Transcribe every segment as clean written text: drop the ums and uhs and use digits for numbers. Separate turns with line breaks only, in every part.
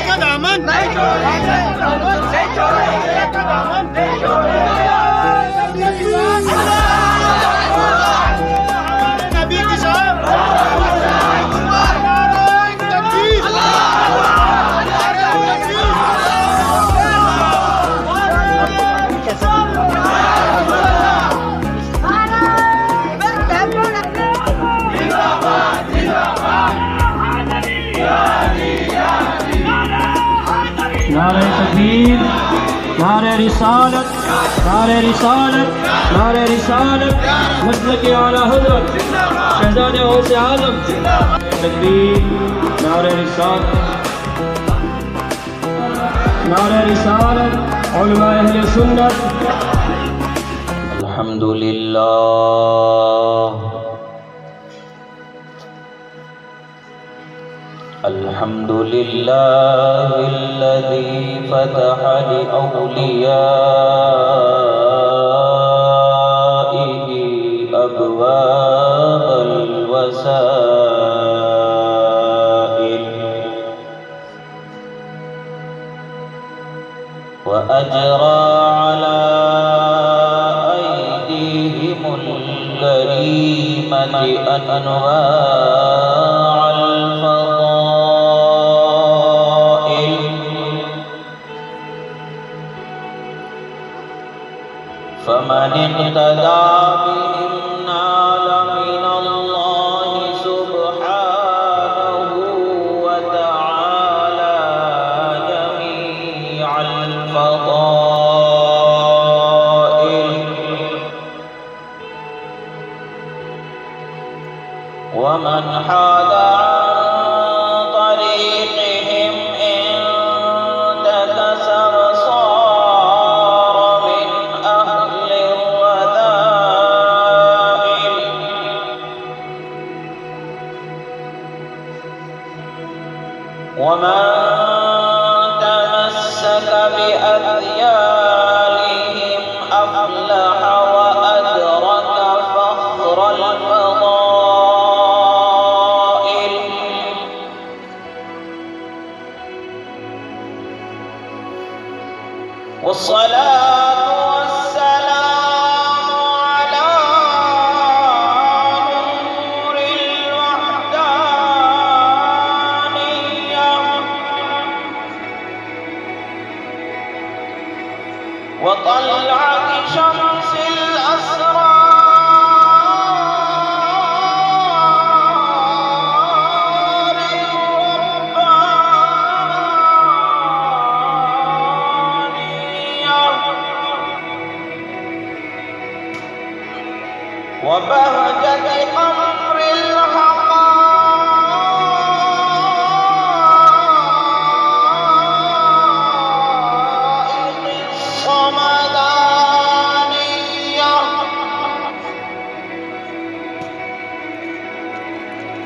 کا دامن نہیں چھوڑیں گے نبی کی شان
نعرہ تکبیر، نعرہ رسالت، نعرہ رسالت، نعرہ رسالت، مسلک اعلیٰ حضرت شہزادہ غوث اعظم، تکبیر، نعرہ رسالت، نعرہ رسالت، علماء اہل سنت. الحمدللہ الحمد لله الذي فتح لأوليائه أبواب الوسائل وأجرى على أيديهم الكريمة أنواع فمن اقتدى بهم نال من الله سبحانه وتعالى جميع الفضائل ومن حاد عن طريقهم انتكسر ومن تمسك بأذيالهم أفلح وأدرك فخر الفضائل والصلاة والسلام على نور الوحدانية وطلعة شمس الأسرار الربانية وبهجة قمر الحقائق الصمدانية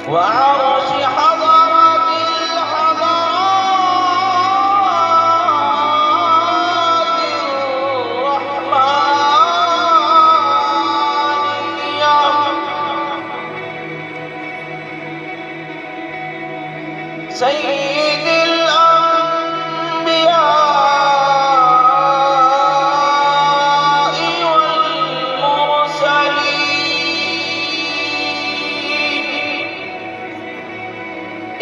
وعرش حضرة الحضرات الرحمانية سيد الأنبياء والمرسلين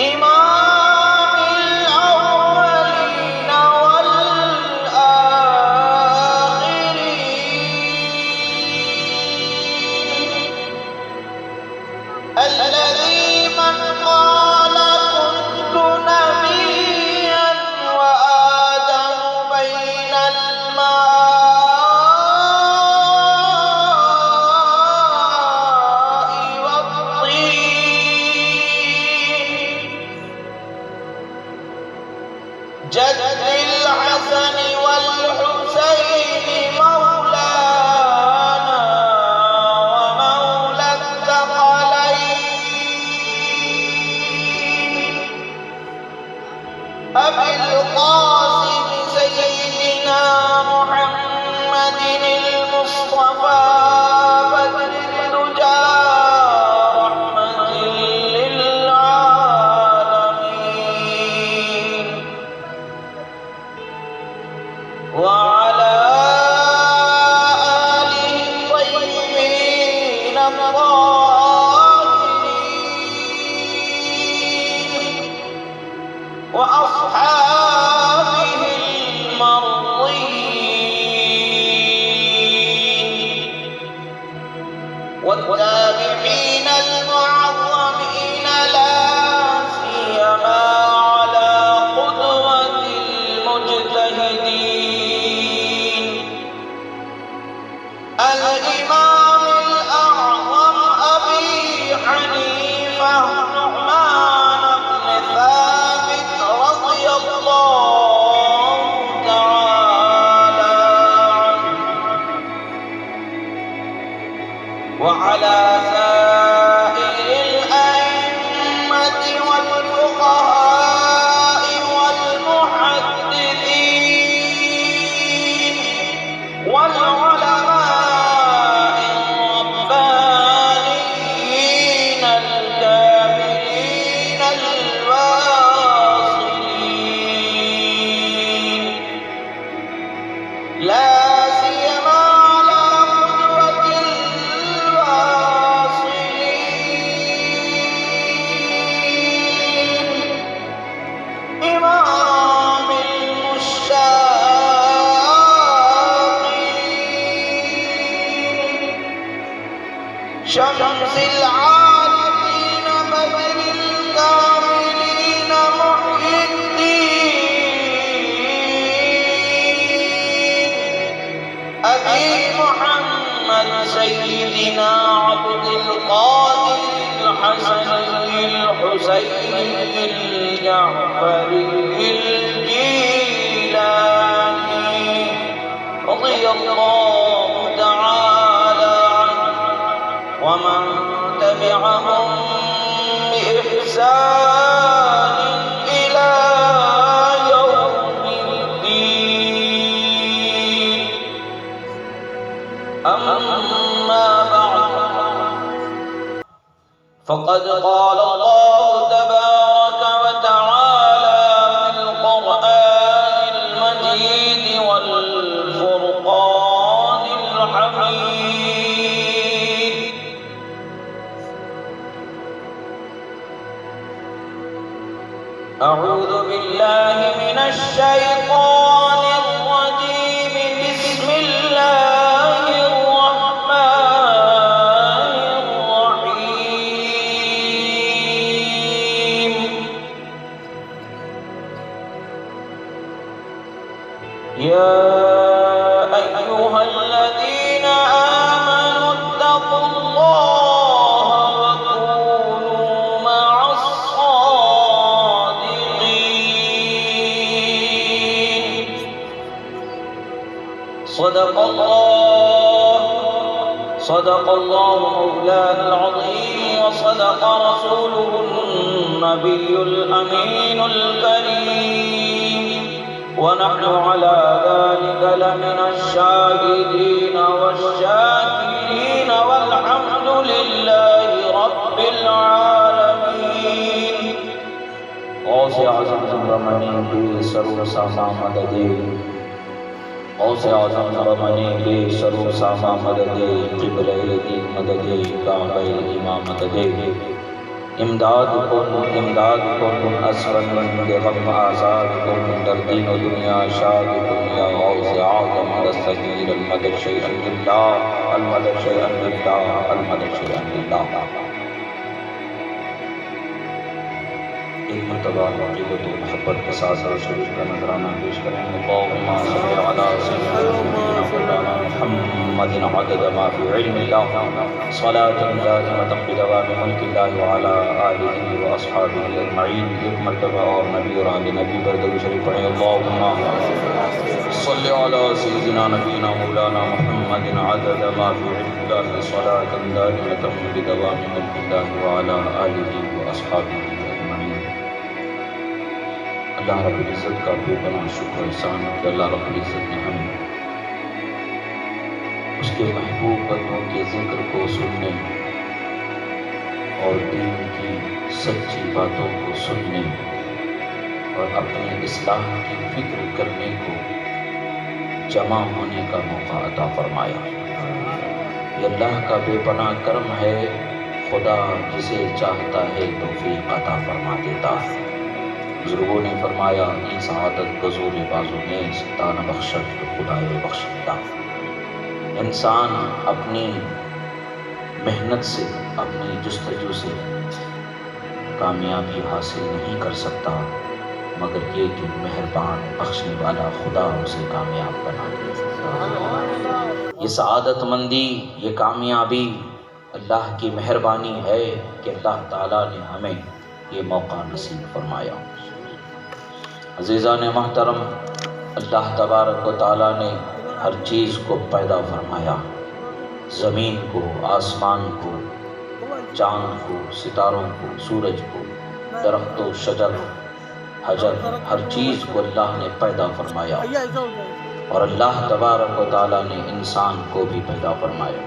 إمام الأولين والآخرين الذي من قال كنت نبيا وآدم بين الماء والطين جد الحسن والحسين مولانا ومولى الثقلين الطاهرين وأصحابه المرضين والتابعين المعظمين لا سيما على قدوة المجتهدين الإمام الأعظم أبي حنيفة نعمان بن ثابت رضي الله تعالى عنه وعلى سائر الأئمة والفقهاء والمحدثين والعلماء الربانيين الكاملين الواصلين لا سيما على قدوة الواصلين إمام المشتاقين شمس العارفين بدر الكاملين محيي الدين أبي محمد سيدنا عبد القادر الحسني الحسيني الجعفري الجيلاني رضي الله تعالى عنه ومن تبعهم بإحسان إلى يوم الدين أما بعد فقد قال الله تبارك وتعالى في القرآن المجيد والفرقان الحميد أعوذ بالله من الشيطان الرجيم بسم الله الرحمن الرحيم يا أيها الذين آمنوا اتقوا الله وكونوا مع الصادقين صدق الله مولانا العظيم وصدق رسوله النبي الأمين الكريم ونحن على ذلك لمن الشاهدين والشاكرين والحمد لله رب العالمين غوث اعظم زمرمنی کی سرور ساما مددے غوث اعظم زمرمنی کی سرور ساما مددے قبلہ دی مددے کعبہ امام مددے امداد کن اسفن غم آزاد کن در دین و دنیا شاد کن یا غوث اعظم دستگیر المدد شیئا للہ المدد شیئا للہ المدد شیئا للہ ایک مرتبہ عقیدت و محبت کے ساتھ شریف کا نظرانہ پیش کریں اللہم صلی علی سیدنا مولانا محمد عدد ما فی علم اللہ صلاة دائمة بدوام ملک اللہ وعلی آلہ واصحابہ اجمعین ایک مرتبہ اور نبی اور آل نبی پر درود شریف پڑھیں اللہم صلی علی سیدنا نبینا مولانا محمد عدد ما فی علم اللہ صلاة دائمة بدوام ملک اللہ وعلی آلہ واصحابہ اللہ رب العزت کا بے پناہ شکر و احسان کہ اللہ رب العزت نے ہمیں اس کے محبوب بندوں کے ذکر کو سننے اور دین کی سچی باتوں کو سننے اور اپنی اصلاح کی فکر کرنے کو جمع ہونے کا موقع عطا فرمایا۔ یہ اللہ کا بے پناہ کرم ہے، خدا جسے چاہتا ہے توفیق عطا فرما دیتا ہے۔ بزرگوں نے فرمایا ای سعادت گزور بازو نیز دان بخشت تو خدائے بخشتا۔ انسان اپنی محنت سے، اپنی جستجو سے کامیابی حاصل نہیں کر سکتا، مگر یہ کہ مہربان بخشنے والا خدا اسے کامیاب بنا دے۔ یہ سعادت مندی، یہ کامیابی اللہ کی مہربانی ہے کہ اللہ تعالیٰ نے ہمیں یہ موقع نصیب فرمایا۔ عزیزان محترم، اللہ تبارک و تعالیٰ نے ہر چیز کو پیدا فرمایا، زمین کو، آسمان کو، چاند کو، ستاروں کو، سورج کو، درخت و شجر، حجر، ہر چیز کو اللہ نے پیدا فرمایا، اور اللہ تبارک و تعالیٰ نے انسان کو بھی پیدا فرمایا،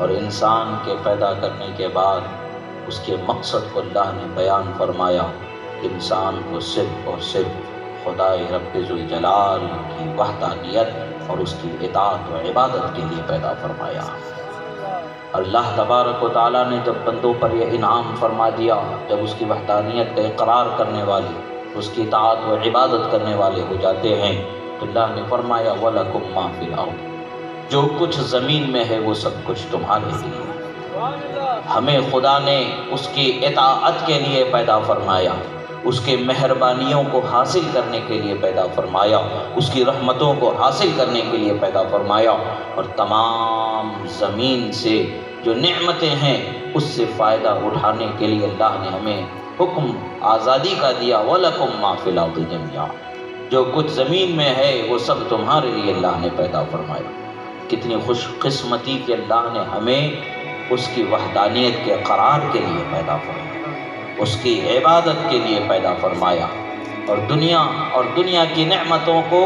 اور انسان کے پیدا کرنے کے بعد اس کے مقصد کو اللہ نے بیان فرمایا کہ انسان کو صرف اور صرف خدائے رب ذوالجلال کی وحدانیت اور اس کی اطاعت و عبادت کے لیے پیدا فرمایا۔ اللہ تبارک و تعالیٰ نے جب بندوں پر یہ انعام فرما دیا، جب اس کی وحدانیت کا اقرار کرنے والے، اس کی اطاعت و عبادت کرنے والے ہو جاتے ہیں، تو اللہ نے فرمایا وَلَكُمْ مَا فِي الْأَرْضِ، جو کچھ زمین میں ہے وہ سب کچھ تمہارے لیے۔ ہمیں خدا نے اس کی اطاعت کے لیے پیدا فرمایا، اس کے مہربانیوں کو حاصل کرنے کے لیے پیدا فرمایا، اس کی رحمتوں کو حاصل کرنے کے لیے پیدا فرمایا، اور تمام زمین سے جو نعمتیں ہیں اس سے فائدہ اٹھانے کے لیے اللہ نے ہمیں حکم آزادی کا دیا وَلَكُمْ مَا فِي الْأَرْضِ جَمِيعًا، جو کچھ زمین میں ہے وہ سب تمہارے لیے اللہ نے پیدا فرمایا۔ کتنی خوش قسمتی کہ اللہ نے ہمیں اس کی وحدانیت کے قرار کے لیے پیدا فرمایا، اس کی عبادت کے لیے پیدا فرمایا، اور دنیا کی نعمتوں کو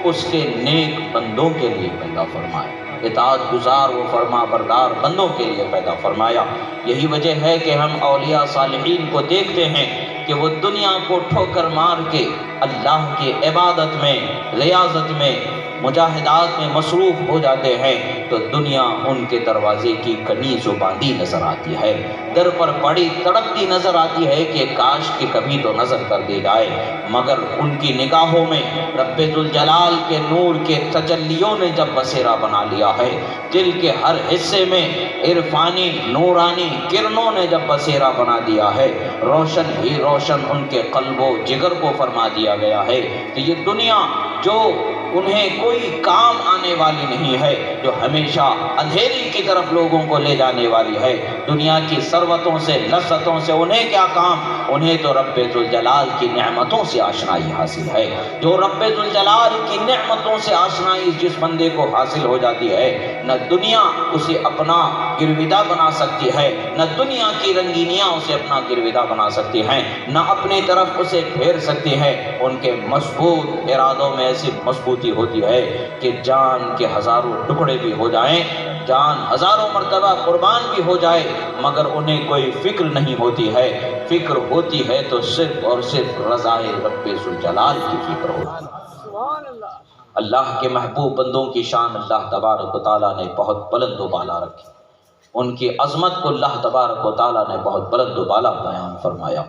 اس کے نیک بندوں کے لیے پیدا فرمایا، اطاعت گزار و فرما بردار بندوں کے لیے پیدا فرمایا۔ یہی وجہ ہے کہ ہم اولیاء صالحین کو دیکھتے ہیں کہ وہ دنیا کو ٹھوکر مار کے اللہ کی عبادت میں، ریاضت میں، مجاہدات میں مصروف ہو جاتے ہیں تو دنیا ان کے دروازے کی کنیز و باندھی نظر آتی ہے، در پر پڑی تڑپتی نظر آتی ہے کہ کاش کہ کبھی تو نظر کر دی جائے، مگر ان کی نگاہوں میں رب ذوالجلال کے نور کے تجلیوں نے جب بسیرا بنا لیا ہے، دل کے ہر حصے میں عرفانی نورانی کرنوں نے جب بسیرا بنا دیا ہے، روشن ہی روشن ان کے قلب و جگر کو فرما دیا گیا ہے، تو یہ دنیا جو انہیں کوئی کام آنے والی نہیں ہے، جو ہمیشہ اندھیری کی طرف لوگوں کو لے جانے والی ہے، دنیا کی ثروتوں سے لذتوں سے انہیں کیا کام، انہیں تو رب ذوالجلال کی نعمتوں سے آشنائی حاصل ہے۔ جو رب ذوالجلال کی نعمتوں سے آشنائی جس بندے کو حاصل ہو جاتی ہے، نہ دنیا اسے اپنا گرویدہ بنا سکتی ہے، نہ دنیا کی رنگینیاں اسے اپنا گرویدہ بنا سکتی ہیں، نہ اپنی طرف اسے پھیر سکتی ہے۔ ان کے مضبوط ارادوں میں ایسی مضبوطی ہوتی ہے کہ جان کے ہزاروں ٹکڑے بھی ہو جائیں، جان ہزاروں مرتبہ قربان بھی ہو جائے، مگر انہیں کوئی فکر نہیں ہوتی ہے، فکر ہوتی ہے تو صرف اور صرف رضائے رب ذوالجلال کی فکر ہوتی ہے۔ اللہ کے محبوب بندوں کی شان اللہ تبارک و تعالیٰ نے بہت بلند و بالا رکھی، ان کی عظمت کو اللہ تبارک و تعالیٰ نے بہت بلند و بالا بیان فرمایا،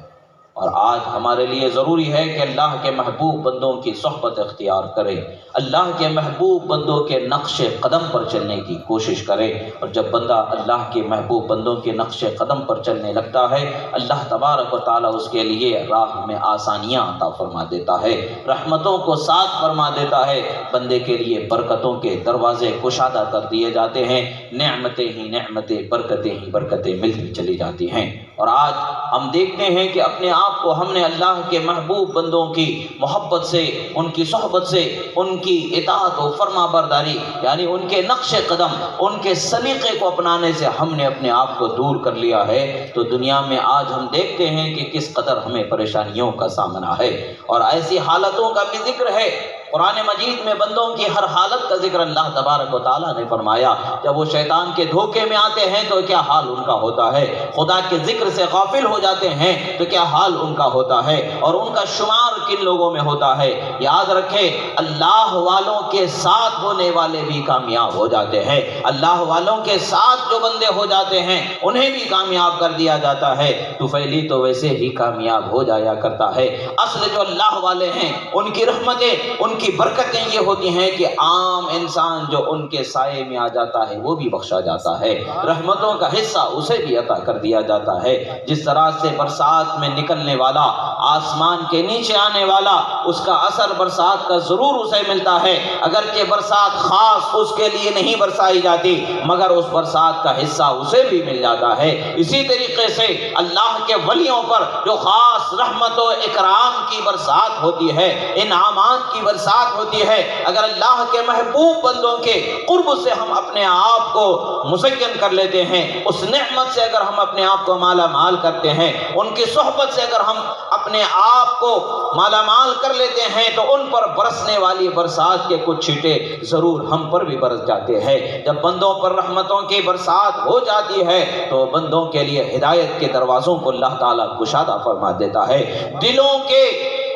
اور آج ہمارے لیے ضروری ہے کہ اللہ کے محبوب بندوں کی صحبت اختیار کریں، اللہ کے محبوب بندوں کے نقش قدم پر چلنے کی کوشش کریں، اور جب بندہ اللہ کے محبوب بندوں کے نقش قدم پر چلنے لگتا ہے، اللہ تبارک و تعالیٰ اس کے لیے راہ میں آسانیاں عطا فرما دیتا ہے، رحمتوں کو ساتھ فرما دیتا ہے، بندے کے لیے برکتوں کے دروازے کشادہ کر دیے جاتے ہیں، نعمتیں ہی نعمتیں، برکتیں ہی برکتیں ملتی چلی جاتی ہیں۔ اور آج ہم دیکھتے ہیں کہ اپنے آپ کو ہم نے اللہ کے محبوب بندوں کی محبت سے، ان کی صحبت سے، ان کی اطاعت و فرما برداری، یعنی ان کے نقش قدم، ان کے سلیقے کو اپنانے سے ہم نے اپنے آپ کو دور کر لیا ہے، تو دنیا میں آج ہم دیکھتے ہیں کہ کس قدر ہمیں پریشانیوں کا سامنا ہے، اور ایسی حالتوں کا بھی ذکر ہے۔ قرآن مجید میں بندوں کی ہر حالت کا ذکر اللہ تبارک و تعالیٰ نے فرمایا. جب وہ شیطان کے دھوکے میں آتے ہیں تو کیا حال ان کا ہوتا ہے, خدا کے ذکر سے غافل ہو جاتے ہیں تو کیا حال ان کا ہوتا ہے, اور ان کا شمار کن لوگوں میں ہوتا ہے. یاد رکھے, اللہ والوں کے ساتھ ہونے والے بھی کامیاب ہو جاتے ہیں. اللہ والوں کے ساتھ جو بندے ہو جاتے ہیں انہیں بھی کامیاب کر دیا جاتا ہے. طفیلی تو ویسے ہی کامیاب ہو جایا کرتا ہے. اصل جو اللہ والے ہیں ان کی رحمتیں, ان کی برکتیں یہ ہوتی ہیں کہ عام انسان جو ان کے سائے میں آ جاتا ہے وہ بھی بخشا جاتا ہے, رحمتوں کا حصہ اسے بھی عطا کر دیا جاتا ہے. جس طرح سے برسات میں نکلنے والا, آسمان کے نیچے آنے والا, اس کا اثر برسات کا ضرور اسے ملتا ہے, اگرچہ برسات خاص اس کے لیے نہیں برسائی جاتی مگر اس برسات کا حصہ اسے بھی مل جاتا ہے. اسی طریقے سے اللہ کے ولیوں پر جو خاص رحمت و اکرام کی برسات ہوتی ہے, انعامات کی برسات ہوتی ہے, اگر اللہ کے محبوب بندوں کے قرب سے ہم اپنے آپ کو مزین کر لیتے ہیں, اس نعمت سے اگر ہم اپنے آپ کو مالا مال کرتے ہیں, ان کی صحبت سے اگر ہم اپنے آپ کو مالا مال کر لیتے ہیں تو ان پر برسنے والی برسات کے کچھ چھینٹے ضرور ہم پر بھی برس جاتے ہیں. جب بندوں پر رحمتوں کی برسات ہو جاتی ہے تو بندوں کے لیے ہدایت کے دروازوں کو اللہ تعالیٰ کشادہ فرما دیتا ہے, دلوں کے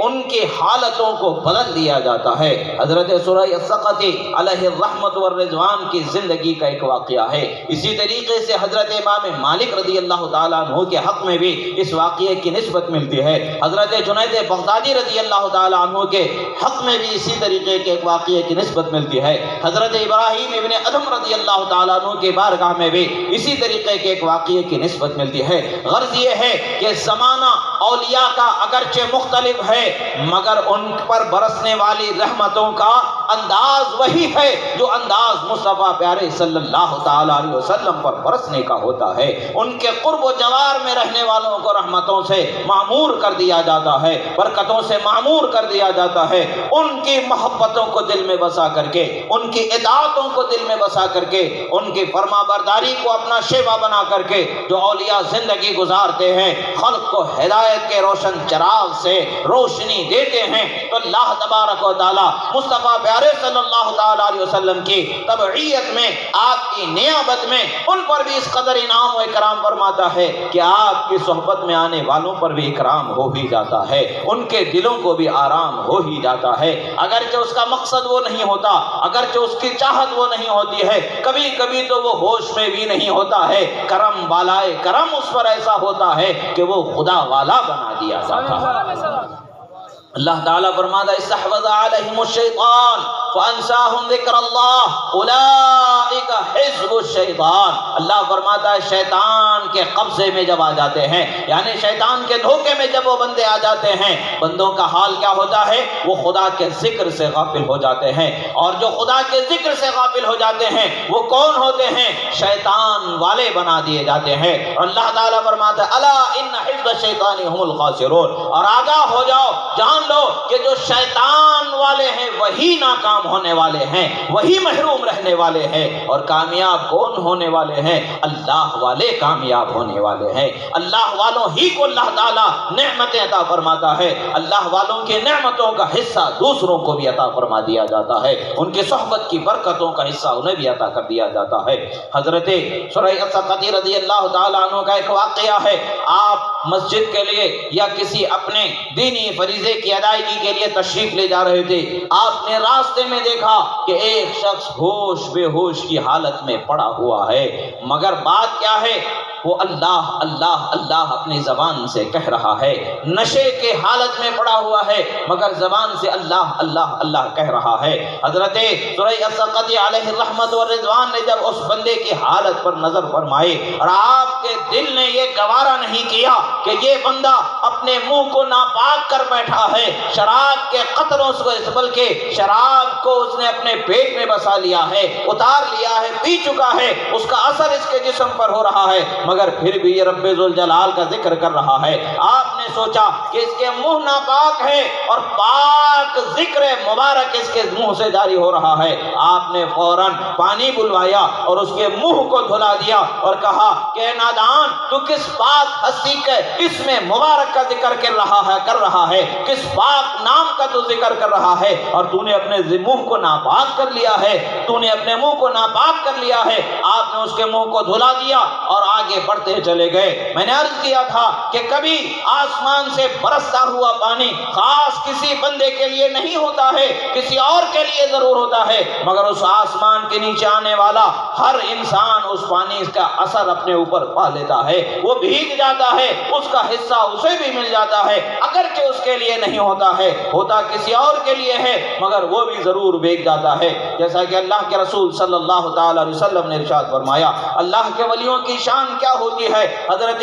ان کی حالتوں کو بدل دیا جاتا ہے. حضرت سرح السقطی علیہ الرحمت والرضوان کی زندگی کا ایک واقعہ ہے. اسی طریقے سے حضرت امام مالک رضی اللہ تعالیٰ عنہ کے حق میں بھی اس واقعے کی نسبت ملتی ہے. حضرت جنید بغدادی رضی اللہ تعالیٰ عنہ کے حق میں بھی اسی طریقے کے ایک واقعے کی نسبت ملتی ہے. حضرت ابراہیم ابن ادھم رضی اللہ تعالیٰ عنہ کے بارگاہ میں بھی اسی طریقے کے ایک واقعے کی نسبت ملتی ہے. غرض یہ ہے کہ زمانہ اولیاء کا اگرچہ مختلف ہے مگر ان پر برسنے والی رحمتوں کا انداز وہی ہے جو انداز مصطفیٰ پیارے صلی اللہ تعالی علیہ وسلم پر برسنے کا ہوتا ہے. ان کے قرب و جوار میں رہنے والوں کو رحمتوں سے معمور کر دیا جاتا ہے, برکتوں سے معمور کر دیا جاتا ہے. ان کی محبتوں کو دل میں بسا کر کے, ان کی اطاعتوں کو دل میں بسا کر کے, ان کی فرما برداری کو اپنا شیوا بنا کر کے جو اولیاء زندگی گزارتے ہیں, خلق کو ہدایت کے روشن چراغ سے روشنی دیتے ہیں, تو اللہ تبارک و تعالی مصطفیٰ پیارے صلی اللہ تعالی علیہ وسلم کی تبعیت میں, آپ کی نیابت میں ان پر بھی اس قدر انعام و اکرام فرماتا ہے کہ آپ کی صحبت میں آنے والوں پر بھی اکرام ہو ہی جاتا ہے, ان کے دلوں کو بھی آرام ہو ہی جاتا ہے. اگرچہ اس کا مقصد وہ نہیں ہوتا, اگرچہ اس کی چاہت وہ نہیں ہوتی ہے, کبھی کبھی تو وہ ہوش میں بھی نہیں ہوتا ہے, کرم والائے کرم اس پر ایسا ہوتا ہے کہ وہ خدا والا بنا دیا جاتا ہے. اللہ تعالیٰ فرماتا ہے استحوذ علیہم الشیطان فانساہم ذکر اللہ اولئک حزب الشیطان. اللہ فرماتا ہے شیطان کے قبضے میں جب آ جاتے ہیں, یعنی شیطان کے دھوکے میں جب وہ بندے آ جاتے ہیں, بندوں کا حال کیا ہوتا ہے, وہ خدا کے ذکر سے غافل ہو جاتے ہیں. اور جو خدا کے ذکر سے غافل ہو جاتے ہیں وہ کون ہوتے ہیں, شیطان والے بنا دیے جاتے ہیں. اور اللہ تعالیٰ فرماتا ہے الا ان حزب الشیطان هم الخاسرون. اور آگاہ ہو جاؤ, جان لو کہ جو شیطان والے ہیں وہی ناکام ہونے والے ہیں, وہی محروم رہنے والے ہیں. اور کامیاب کون ہونے والے ہیں, اللہ والے کامیاب ہونے والے ہیں. اللہ والوں ہی کو اللہ تعالیٰ نعمتیں عطا فرماتا ہے, اللہ والوں کی نعمتوں کا حصہ دوسروں کو بھی عطا فرما دیا جاتا ہے, ان کی صحبت کی برکتوں کا حصہ انہیں بھی عطا کر دیا جاتا ہے. حضرت سرح السقطی رضی اللہ تعالیٰ عنہ کا ایک واقعہ ہے. آپ مسجد کے لیے یا کسی اپنے دینی فریضے کی ادائیگی کے لیے تشریف لے جا رہے تھے, آپ نے راستے میں دیکھا کہ ایک شخص ہوش بے ہوش کی حالت میں پڑا ہوا ہے, مگر بات کیا ہے, وہ اللہ اللہ اللہ اپنی زبان سے کہہ رہا ہے. نشے کے حالت میں پڑا ہوا ہے مگر زبان سے اللہ اللہ اللہ کہہ رہا ہے. حضرت سرح السقطی علیہ الرحمت والرضوان نے جب اس بندے کی حالت پر نظر فرمائی اور آپ کے دل نے یہ گوارا نہیں کیا کہ یہ بندہ اپنے منہ کو ناپاک کر بیٹھا ہے, شراب کے قطروں سے, بلکہ شراب کو اس نے اپنے پیٹ میں بسا لیا ہے, اتار لیا ہے, پی چکا ہے, اس کا اثر اس کے جسم پر ہو رہا ہے, مگر پھر بھی یہ رب ذوالجلال کا ذکر کر رہا ہے. آپ نے سوچا کہ اس کے منہ ناپاک ہے اور پاک ذکر مبارک اس کے منہ سے جاری ہو رہا ہے، آپ نے فوراً پانی بلوایا اور اس کے منہ کو دھلا دیا اور کہا کہ اے نادان، تو کس پاک ہستی کے اس میں مبارک کا ذکر کر رہا ہے، کس پاک نام کا تو ذکر کر رہا ہے، اور تو نے اپنے منہ کو ناپاک کر لیا ہے، تو نے اپنے منہ کو ناپاک کر لیا ہے۔ آپ نے اس کے منہ کو دھلا دیا اور آگے بڑھتے چلے گئے۔ میں نے عرض کیا تھا کہ کبھی آسمان سے برستا ہوا پانی خاص کسی بندے کے لیے نہیں ہوتا ہے، کسی اور کے لیے ضرور ہوتا ہے، مگر اس آسمان کے نیچے آنے والا ہر انسان اس پانی کا اثر اپنے اوپر پا لیتا ہے، وہ بھیگ جاتا ہے، اس کا حصہ اسے بھی مل جاتا ہے، اگرچہ اس کے لیے نہیں ہوتا ہے، ہوتا کسی اور کے لیے ہے، مگر وہ بھی ضرور بھیگ جاتا ہے۔ جیسا کہ اللہ کے رسول صلی اللہ تعالی علیہ وسلم نے ارشاد فرمایا، اللہ کے ولیوں کی شان کیا ہوتی ہے۔ حضرت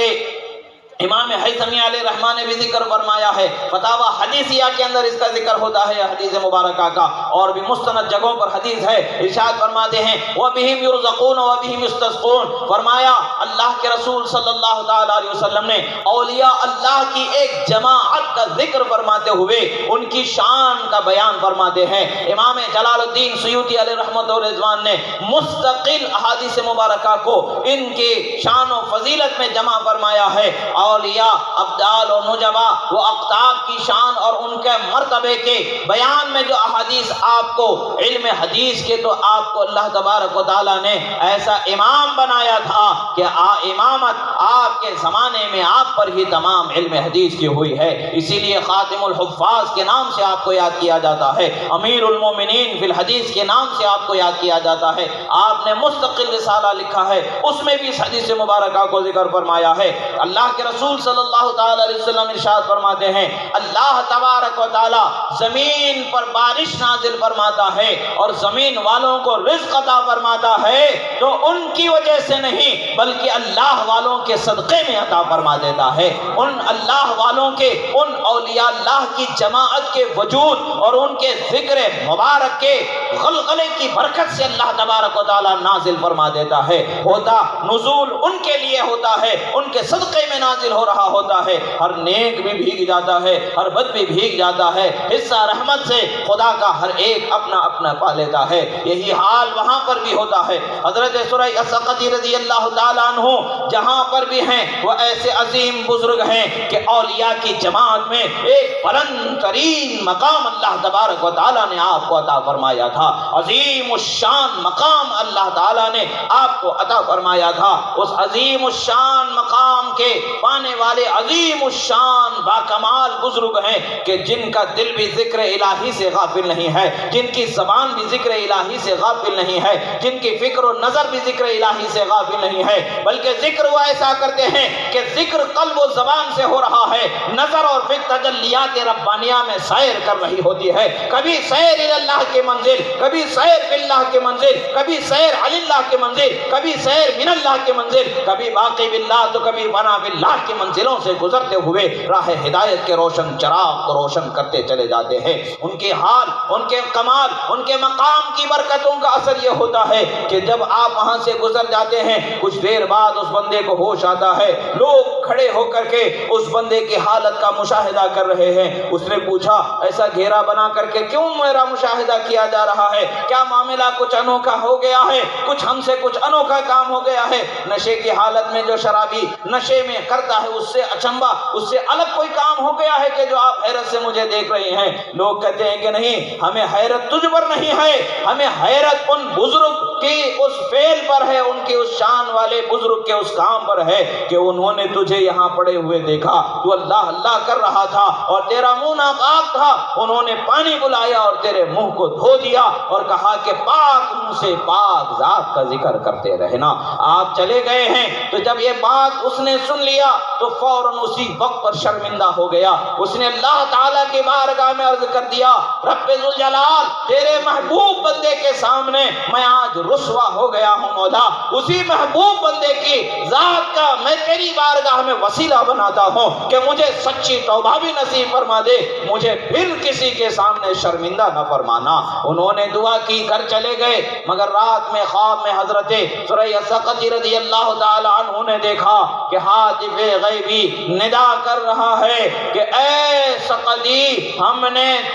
امام حیثمی علیہ رحمٰن نے بھی ذکر فرمایا ہے، فتاوی حدیثیہ کے اندر اس کا ذکر ہوتا ہے، حدیث مبارکہ کا، اور بھی مستند جگہوں پر حدیث ہے۔ ارشاد فرماتے ہیں وَبِهِمْ يُرْزَقُونَ وَبِهِمْ يُسْتَسْقُونَ، فرمایا اللہ کے رسول صلی اللہ تعالی علیہ وسلم نے اولیاء اللہ کی ایک جماعت کا ذکر فرماتے ہوئے ان کی شان کا بیان فرماتے ہیں۔ امام جلال الدین سیوطی علیہ رحمۃ و رضوان نے مستقل احادیث مبارکہ کو ان کے شان و فضیلت میں جمع فرمایا ہے۔ اولیاء، ابدال و نجبا و اقطاب کی شان اور ان کے مرتبے کے بیان میں جو احادیث آپ کو علم حدیث کے، تو آپ کو اللہ تبارک و تعالیٰ نے ایسا امام بنایا تھا کہ امامت آپ کے زمانے میں آپ پر ہی تمام علم حدیث کی ہوئی ہے، اسی لیے خاتم الحفاظ کے نام سے آپ کو یاد کیا جاتا ہے، امیر المومنین فی الحدیث کے نام سے آپ کو یاد کیا جاتا ہے۔ آپ نے مستقل رسالہ لکھا ہے، اس میں بھی اس حدیث مبارکہ کو ذکر فرمایا ہے۔ اللہ کے رسول صلی اللہ تعالی علیہ وسلم ارشاد فرماتے ہیں، اللہ تبارک و تعالی زمین پر بارش نازل فرماتا ہے اور زمین والوں کو رزق عطا فرماتا ہے تو ان کی وجہ سے نہیں بلکہ اللہ والوں کے صدقے میں عطا فرما دیتا ہے۔ ان اللہ والوں کے، ان اولیاء اللہ کی جماعت کے وجود اور ان کے ذکر مبارک کے غلغلے کی برکت سے اللہ تبارک و تعالی نازل فرما دیتا ہے۔ ہوتا نزول ان کے لیے ہوتا ہے، ان کے صدقے میں نازل ہو رہا ہوتا ہے، ہر نیک بھی بھیگ جاتا ہے، ہر بد بھی بھیگ جاتا ہے، حصہ رحمت سے خدا کا ہر ایک اپنا اپنا پا لیتا ہے۔ یہی حال وہاں پر بھی ہوتا ہے۔ حضرت سریع السقطی رضی اللہ تعالیٰ عنہ جہاں پر بھی ہیں وہ ایسے عظیم بزرگ ہیں کہ اولیاء کی جماعت میں ایک بلند ترین مقام اللہ تبارک و تعالیٰ نے آپ کو عطا فرمایا تھا، عظیم الشان مقام اللہ تعالیٰ نے آپ کو عطا فرمایا تھا۔ اس عظیم الشان مقام کے پانے والے عظیم الشان باکمال بزرگ ہیں کہ جن کا دل بھی ذکر الہی سے غافل نہیں ہے، جن کی زبان بھی ذکر الہی سے غافل نہیں ہے، جن کی فکر و نظر بھی ذکر الہی سے غافل نہیں ہے، بلکہ ذکر وہ ایسا کرتے ہیں کہ ذکر قلب و زبان سے ہو رہا ہے، نظر اور فکر تجلیات ربانیہ میں سیر کر رہی ہوتی ہے، کبھی سیر اللہ کے منزل، کبھی سیر باللہ کے منزل، کبھی سیر علی اللہ کے منزل، کبھی سیر من اللہ کے منزل، کبھی باقی باللہ تو کبھی بنا باللہ کی منزلوں سے گزرتے ہوئے راہ ہدایت کے روشن چراغ کو روشن کرتے چلے جاتے ہیں۔ ان کے حال، ان کے کمال، ان کے مقام کی برکتوں کا اثر یہ ہوتا ہے کہ جب آپ وہاں سے گزر جاتے ہیں کچھ دیر بعد اس بندے کو ہوش آتا ہے، لوگ کھڑے ہو کر کے اس بندے کی حالت کا مشاہدہ کر رہے ہیں۔ اس نے پوچھا ایسا گھیرا بنا کر کے کیوں میرا مشاہدہ کیا جا رہا ہے؟ کیا معاملہ کچھ انوکھا ہو گیا ہے؟ کچھ ہم سے کچھ انوکھا کام ہو گیا ہے؟ نشے کی حالت میں جو شرابی نشے میں کرتا ہے اس سے اچنبا، اس سے الگ کوئی کام ہو گیا ہے کہ جو آپ حیرت سے مجھے دیکھ رہے ہیں؟ لوگ کہتے ہیں کہ نہیں، ہمیں حیرت تجھ پر نہیں ہے، ہمیں حیرت ان بزرگ کی اس فعل پر ہے، ان کے اس شان والے بزرگ کے اس کام پر ہے کہ انہوں نے تجھے یہاں پڑے ہوئے دیکھا، تو اللہ اللہ کر رہا تھا اور تیرا منہ ناپاک تھا، انہوں نے پانی بلایا اور تیرے منہ کو دھو دیا اور کہا کہ پاک منہ سے پاک ذات کا ذکر کرتے رہنا۔ آپ چلے گئے ہیں تو جب یہ بات اس نے سن لیا تو فوراً اسی وقت پر شرمندہ ہو گیا۔ اس نے اللہ تعالیٰ کی بارگاہ میں عرض کر دیا، رب ذوالجلال تیرے محبوب بندے کے سامنے میں آج رسوا ہو گیا ہوں مولا، اسی محبوب بندے کی ذات کا میں تیری بارگاہ میں وسیلہ بناتا ہوں کہ مجھے سچی توبہ بھی نصیب فرما دے، مجھے پھر کسی کے سامنے شرمندہ نہ فرمانا۔ انہوں نے دعا کی، گھر چلے گئے، مگر رات میں خواب میں حضرت سریہ ثقفی رضی اللہ تعالی عنہ نے دیکھا کہ حاتف غیبی ندا کر رہا ہے کہ اے ثقفی،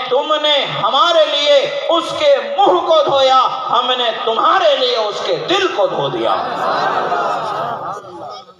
تم نے ہمارے لیے اس کے منہ کو دھویا، ہم نے تمہارے لیے اس کے دل کو دھو دیا۔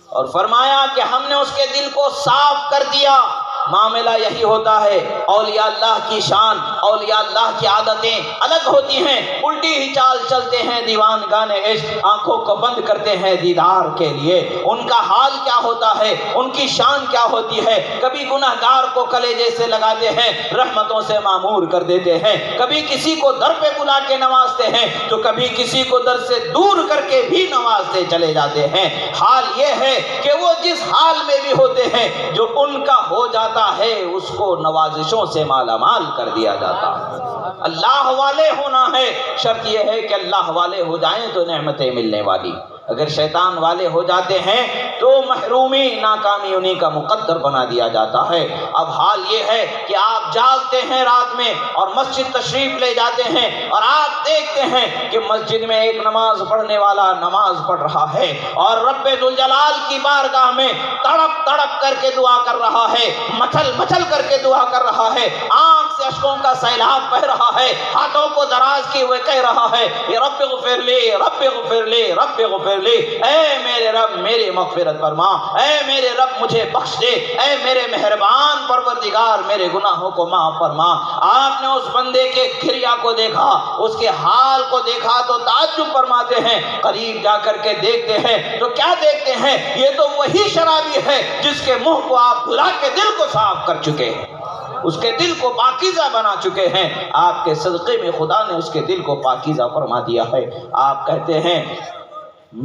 اور فرمایا کہ ہم نے اس کے دل کو صاف کر دیا۔ معاملہ یہی ہوتا ہے، اولیاء اللہ کی شان، اولیاء اللہ کی عادتیں الگ ہوتی ہیں، الٹی ہی چال چلتے ہیں دیوان گانے عشق، آنکھوں کو بند کرتے ہیں دیدار کے لیے۔ ان کا حال کیا ہوتا ہے، ان کی شان کیا ہوتی ہے، کبھی گناہگار کو کلیجے سے لگاتے ہیں، رحمتوں سے معمور کر دیتے ہیں، کبھی کسی کو در پہ بلا کے نوازتے ہیں تو کبھی کسی کو در سے دور کر کے بھی نوازتے چلے جاتے ہیں۔ حال یہ ہے کہ وہ جس حال میں بھی ہوتے ہیں، جو ان کا ہو جاتا ہے اس کو نوازشوں سے مالا مال کر دیا جاتا ہے۔ اللہ والے ہونا ہے، شرط یہ ہے کہ اللہ والے ہو جائیں تو نعمتیں ملنے والی، اگر شیطان والے ہو جاتے ہیں تو محرومی، ناکامی انہی کا مقدر بنا دیا جاتا ہے۔ اب حال یہ ہے کہ آپ جاگتے ہیں رات میں اور مسجد تشریف لے جاتے ہیں اور آپ دیکھتے ہیں کہ مسجد میں ایک نماز پڑھنے والا نماز پڑھ رہا ہے اور رب ذوالجلال کی بارگاہ میں تڑپ تڑپ کر کے دعا کر رہا ہے، مچل مچل کر کے دعا کر رہا ہے، آنکھ سے اشکوں کا سیلاب بہہ رہا ہے، ہاتھوں کو دراز کیے ہوئے کہہ رہا ہے کہ رب اغفر لی، رب اغفر لی، رب اغفر لی، اے میرے رب میری مغفرت فرما، اے میرے رب مجھے بخش دے، اے میرے مہربان پروردگار میرے گناہوں کو معاف فرما۔ آپ نے اس بندے کے کریا کو دیکھا، اس کے حال کو دیکھا تو تعجب فرماتے ہیں، قریب جا کر کے دیکھتے ہیں تو کیا دیکھتے ہیں، یہ تو وہی شرابی ہے جس کے منہ کو آپ دھلا کے دل کو صاف کر چکے ہیں، اس کے دل کو پاکیزہ بنا چکے ہیں۔ آپ کے صدقے میں خدا نے اس کے دل کو پاکیزہ فرما دیا ہے۔ آپ کہتے ہیں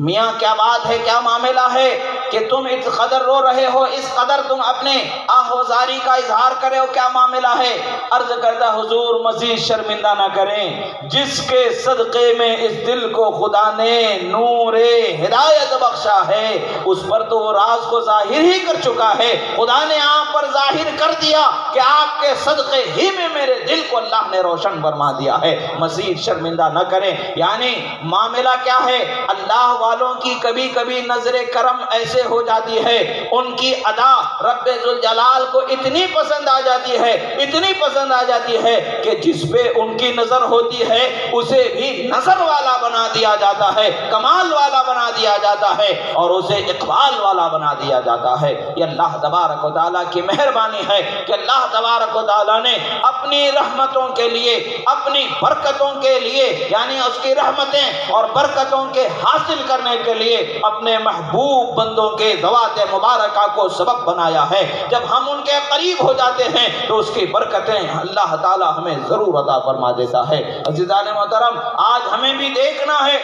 میاں کیا بات ہے، کیا معاملہ ہے کہ تم اس قدر رو رہے ہو، اس قدر تم اپنے آہوزاری کا اظہار کرے ہو، کیا معاملہ ہے؟ عرض کردہ حضور مزید شرمندہ نہ کریں، جس کے صدقے میں اس دل کو خدا نے نور ہدایت بخشا ہے اس پر تو وہ راز کو ظاہر ہی کر چکا ہے۔ خدا نے آپ پر ظاہر کر دیا کہ آپ کے صدقے ہی میں میرے دل کو اللہ نے روشن فرما دیا ہے، مزید شرمندہ نہ کریں۔ یعنی معاملہ کیا ہے، اللہ والوں کی کبھی کبھی نظر کرم ایسے ہو جاتی ہے، ان کی ادا رب ذوالجلال کو اتنی پسند آ جاتی ہے، اتنی پسند آ جاتی ہے کہ جس پہ ان کی نظر ہوتی ہے اسے بھی نظر والا بنا دیا جاتا ہے، کمال والا بنا دیا جاتا ہے اور اسے اقبال والا بنا دیا جاتا ہے۔ یہ اللہ تبارک و تعالیٰ کی مہربانی ہے کہ اللہ تبارک و تعالیٰ نے اپنی رحمتوں کے لیے، اپنی برکتوں کے لیے، یعنی اس کی رحمتیں اور برکتوں کے حاصل کرنے کے لیے اپنے محبوب بندوں کے ذوات مبارکہ کو سبب بنایا ہے۔ جب ہم ان کے قریب ہو جاتے ہیں تو اس کی برکتیں اللہ تعالی ہمیں ضرور عطا فرما دیتا ہے۔ عزیزان محترم، آج ہمیں بھی دیکھنا ہے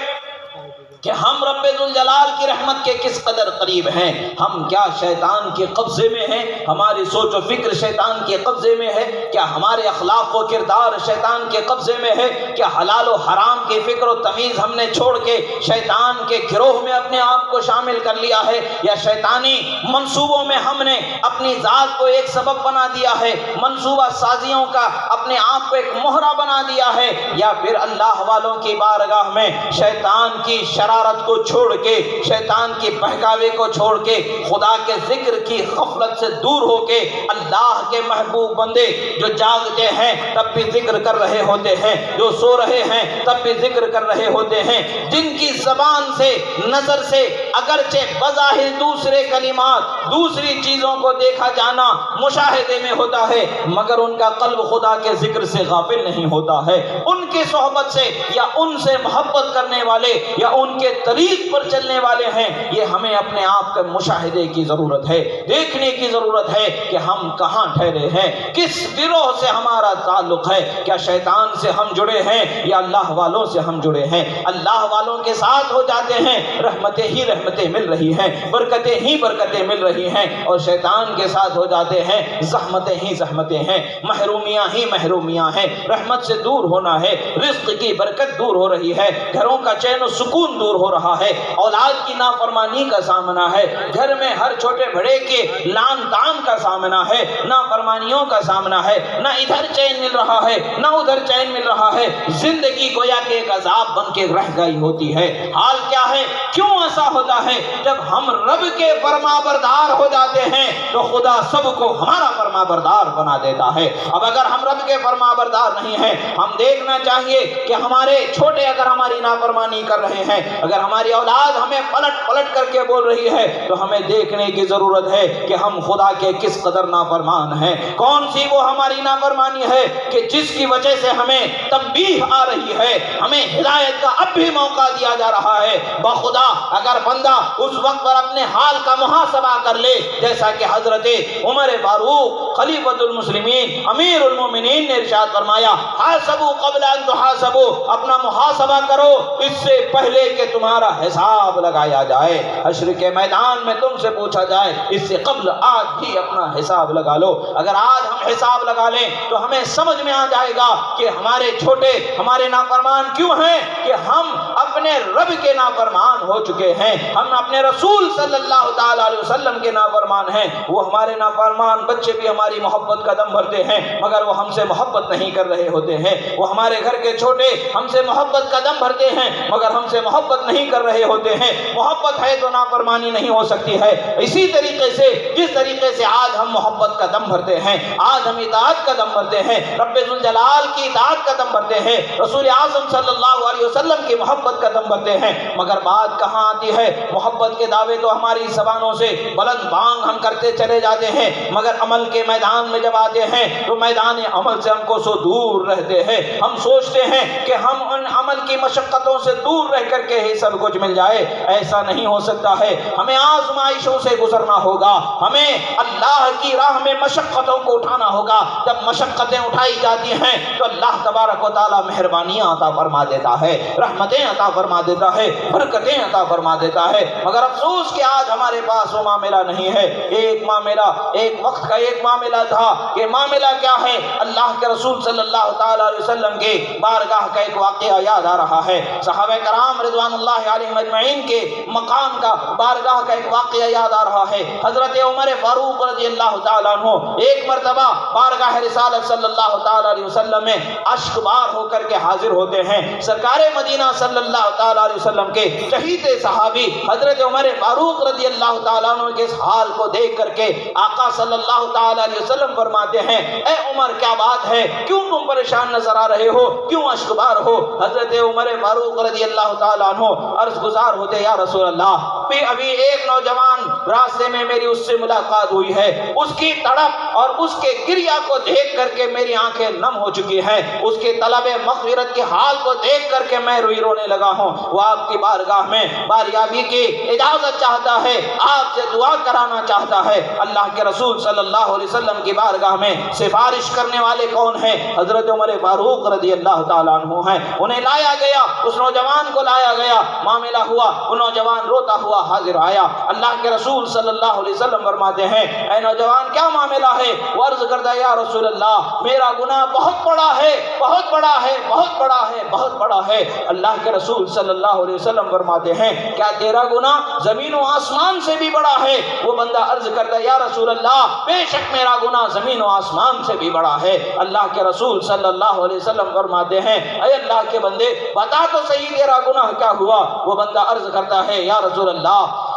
کہ ہم رب ذوالجلال کی رحمت کے کس قدر قریب ہیں۔ ہم کیا شیطان کے قبضے میں ہیں؟ ہماری سوچ و فکر شیطان کے قبضے میں ہے؟ کیا ہمارے اخلاق و کردار شیطان کے قبضے میں ہے؟ کیا حلال و حرام کی فکر و تمیز ہم نے چھوڑ کے شیطان کے گروہ میں اپنے آپ کو شامل کر لیا ہے؟ یا شیطانی منصوبوں میں ہم نے اپنی ذات کو ایک سبب بنا دیا ہے، منصوبہ سازیوں کا اپنے آپ کو ایک مہرہ بنا دیا ہے؟ یا پھر اللہ والوں کی بارگاہ میں شیطان کی شرارت کو چھوڑ کے، شیطان کی بہکاوے کو چھوڑ کے، خدا کے ذکر کی غفلت سے دور ہو کے اللہ کے محبوب بندے جو جاگتے ہیں تب بھی ذکر کر رہے ہوتے ہیں، جو سو رہے ہیں تب بھی ذکر کر رہے ہوتے ہیں، جن کی زبان سے، نظر سے اگرچہ بظاہر دوسرے کلمات، دوسری چیزوں کو دیکھا جانا مشاہدے میں ہوتا ہے مگر ان کا قلب خدا کے ذکر سے غافل نہیں ہوتا ہے۔ ان کی صحبت سے یا ان سے محبت کرنے والے یا ان کے طریق پر چلنے والے ہیں، یہ ہمیں اپنے آپ کے مشاہدے کی ضرورت ہے، دیکھنے کی ضرورت ہے کہ ہم کہاں ٹھہرے ہیں، کس گروہ سے ہمارا تعلق ہے، کیا شیطان سے ہم جڑے ہیں یا اللہ والوں سے ہم جڑے ہیں؟ اللہ والوں کے ساتھ ہو جاتے ہیں، رحمتیں ہی رحمتیں مل رہی ہیں، برکتیں ہی برکتیں مل رہی ہیں، اور شیطان کے ساتھ ہو جاتے ہیں، زحمتیں ہی زحمتیں ہیں، محرومیاں ہی محرومیاں ہیں، رحمت سے دور ہونا ہے، رزق کی برکت دور ہو رہی ہے، گھروں کا چین و سکون دور دور ہو رہا ہے، اولاد کی نافرمانی کا سامنا ہے، گھر میں ہر چھوٹے بڑے کے لان تان کا سامنا ہے، نافرمانیوں کا سامنا ہے، نہ ادھر چین مل رہا ہے نہ ادھر چین مل رہا ہے، زندگی گویا کہ ایک عذاب بن کے رہ گئی ہوتی ہے۔ حال کیا ہے؟ کیوں ایسا ہوتا ہے؟ جب ہم رب کے فرما بردار ہو جاتے ہیں تو خدا سب کو ہمارا فرما بردار بنا دیتا ہے۔ اب اگر ہم رب کے فرما بردار نہیں ہیں، ہم دیکھنا چاہیے کہ ہمارے چھوٹے اگر ہماری نافرمانی کر رہے ہیں، اگر ہماری اولاد ہمیں پلٹ پلٹ کر کے بول رہی ہے، تو ہمیں دیکھنے کی ضرورت ہے کہ ہم خدا کے کس قدر نافرمان ہیں۔ کون سی وہ ہماری نافرمانی ہے کہ جس کی وجہ سے ہمیں تنبیہ آ رہی ہے، ہمیں ہدایت کا اب بھی موقع دیا جا رہا ہے۔ بخدا اگر بندہ اس وقت پر اپنے حال کا محاسبہ کر لے، جیسا کہ حضرت عمر فاروق خلیفۃ المسلمین امیر المومنین نے ارشاد فرمایا، حاسبوا قبل ان تحاسبوا، اپنا محاسبہ کرو اس سے پہلے کہ تمہارا حساب لگایا جائے۔ حشر کے میدان میں تم سے پوچھا جائے، اس سے قبل آج ہی اپنا حساب لگا لو۔ اگر آج ہم حساب لگا لیں تو ہمیں سمجھ میں آ جائے گا کہ ہمارے چھوٹے ہمارے نافرمان کیوں ہیں، کہ ہم اپنے رب کے نافرمان ہو چکے ہیں، ہم اپنے رسول صلی اللہ تعالیٰ علیہ وسلم کے نافرمان ہیں۔ وہ ہمارے نافرمان بچے بھی ہماری محبت کا دم بھرتے ہیں مگر وہ ہم سے محبت نہیں کر رہے ہوتے ہیں، وہ ہمارے گھر کے چھوٹے ہم سے محبت کا دم بھرتے ہیں مگر ہم سے محبت نہیں کر رہے ہوتے ہیں۔ محبت ہے تو نافرمانی نہیں ہو سکتی ہے۔ اسی طریقے سے جس طریقے سے آج ہم محبت کا دم بھرتے ہیں، آج ہم اطاعت کا دم بھرتے ہیں، رب ذوالجلال کی اطاعت کا دم بھرتے ہیں، رسول اعظم صلی اللہ علیہ وسلم کی محبت کا دم بھرتے ہیں، مگر بات کہاں آتی ہے؟ محبت کے دعوے تو ہماری زبانوں سے بلند بانگ ہم کرتے چلے جاتے ہیں مگر عمل کے میدان میں جب آتے ہیں تو میدان عمل سے ہم کو سو دور رہتے ہیں۔ ہم سوچتے ہیں کہ ہم ان عمل کی مشقتوں سے دور رہ کر کے ہی سب کچھ مل جائے، ایسا نہیں ہو سکتا ہے۔ ہمیں آزمائشوں سے گزرنا ہوگا، ہمیں اللہ کی راہ میں مشقتوں کو اٹھانا ہوگا۔ جب مشقتیں اٹھائی جاتی ہیں تو اللہ تبارک و تعالی مہربانیاں عطا فرما دیتا ہے، رحمتیں عطا فرما دیتا ہے، برکتیں عطا فرما دیتا ہے، مگر افسوس کہ آج ہمارے پاس وہ معاملہ نہیں ہے۔ ایک معاملہ، ایک وقت کا ایک معاملہ تھا کہ معاملہ کیا ہے؟ اللہ کے رسول صلی اللہ تعالیٰ علیہ وسلم کے بارگاہ کا ایک واقعہ یاد آ رہا ہے، صحابہ کرام رضوان اللہ علیہم اجمعین کے مقام کا، بارگاہ کا ایک واقعہ یاد آ رہا ہے۔ حضرت عمر فاروق رضی اللہ تعالیٰ عنہ ایک مرتبہ بارگاہ رسالت صلی اللہ تعالیٰ علیہ وسلم میں اشک بار ہو کر کے حاضر ہوتے ہیں۔ سرکار مدینہ صلی اللہ تعالیٰ علیہ وسلم کے شہید صحابی حضرت عمر فاروق رضی اللہ تعالیٰ عنہ کے اس حال کو دیکھ کر کے آقا صلی اللہ تعالیٰ علیہ وسلم فرماتے ہیں، اے عمر کیا بات ہے، کیوں تم پریشان نظر آ رہے ہو، کیوں اشک بار ہو؟ حضرت عمر فاروق رضی اللہ تعالیٰ عنہ عرض گزار ہوتے، یا رسول اللہ، ابھی ایک نوجوان راستے میں میری اس سے ملاقات ہوئی ہے، اس کی تڑپ اور اس کے گریہ کو دیکھ کر کے میری آنکھیں نم ہو چکی ہیں، اس کے طلب مغفرت کے حال کو دیکھ کر کے میں رونے لگا ہوں، وہ آپ کی بارگاہ میں باریابی کی اجازت چاہتا ہے، آپ سے دعا کرانا چاہتا ہے۔ اللہ کے رسول صلی اللہ علیہ وسلم کی بارگاہ میں سفارش کرنے والے کون ہیں؟ حضرت عمر فاروق رضی اللہ تعالیٰ عنہ ہیں۔ انہیں لایا گیا، اس نوجوان کو لایا گیا، معاملہ ہوا، وہ نوجوان روتا ہوا حاضر آیا۔ اللہ کے رسول صلی اللہ علیہ وسلم فرماتے ہیں، اے نوجوان کیا معاملہ ہے؟ وہ عرض کرتا، یا رسول اللہ، میرا گناہ بہت بڑا ہے، بہت بڑا ہے، بہت بڑا ہے، بہت بڑا ہے۔ اللہ کے رسول صلی اللہ علیہ وسلم فرماتے ہیں، کیا تیرا گناہ زمین و آسمان سے بھی بڑا ہے؟ وہ بندہ عرض کرتا ہے، یا رسول اللہ، بے شک میرا گناہ زمین و آسمان سے بھی بڑا ہے۔ اللہ کے رسول صلی اللہ علیہ وسلم فرماتے ہیں، اے اللہ کے بندے، بتا تو صحیح تیرا گناہ کیا ہوا؟ وہ بندہ عرض کرتا ہے، یا رسول اللہ،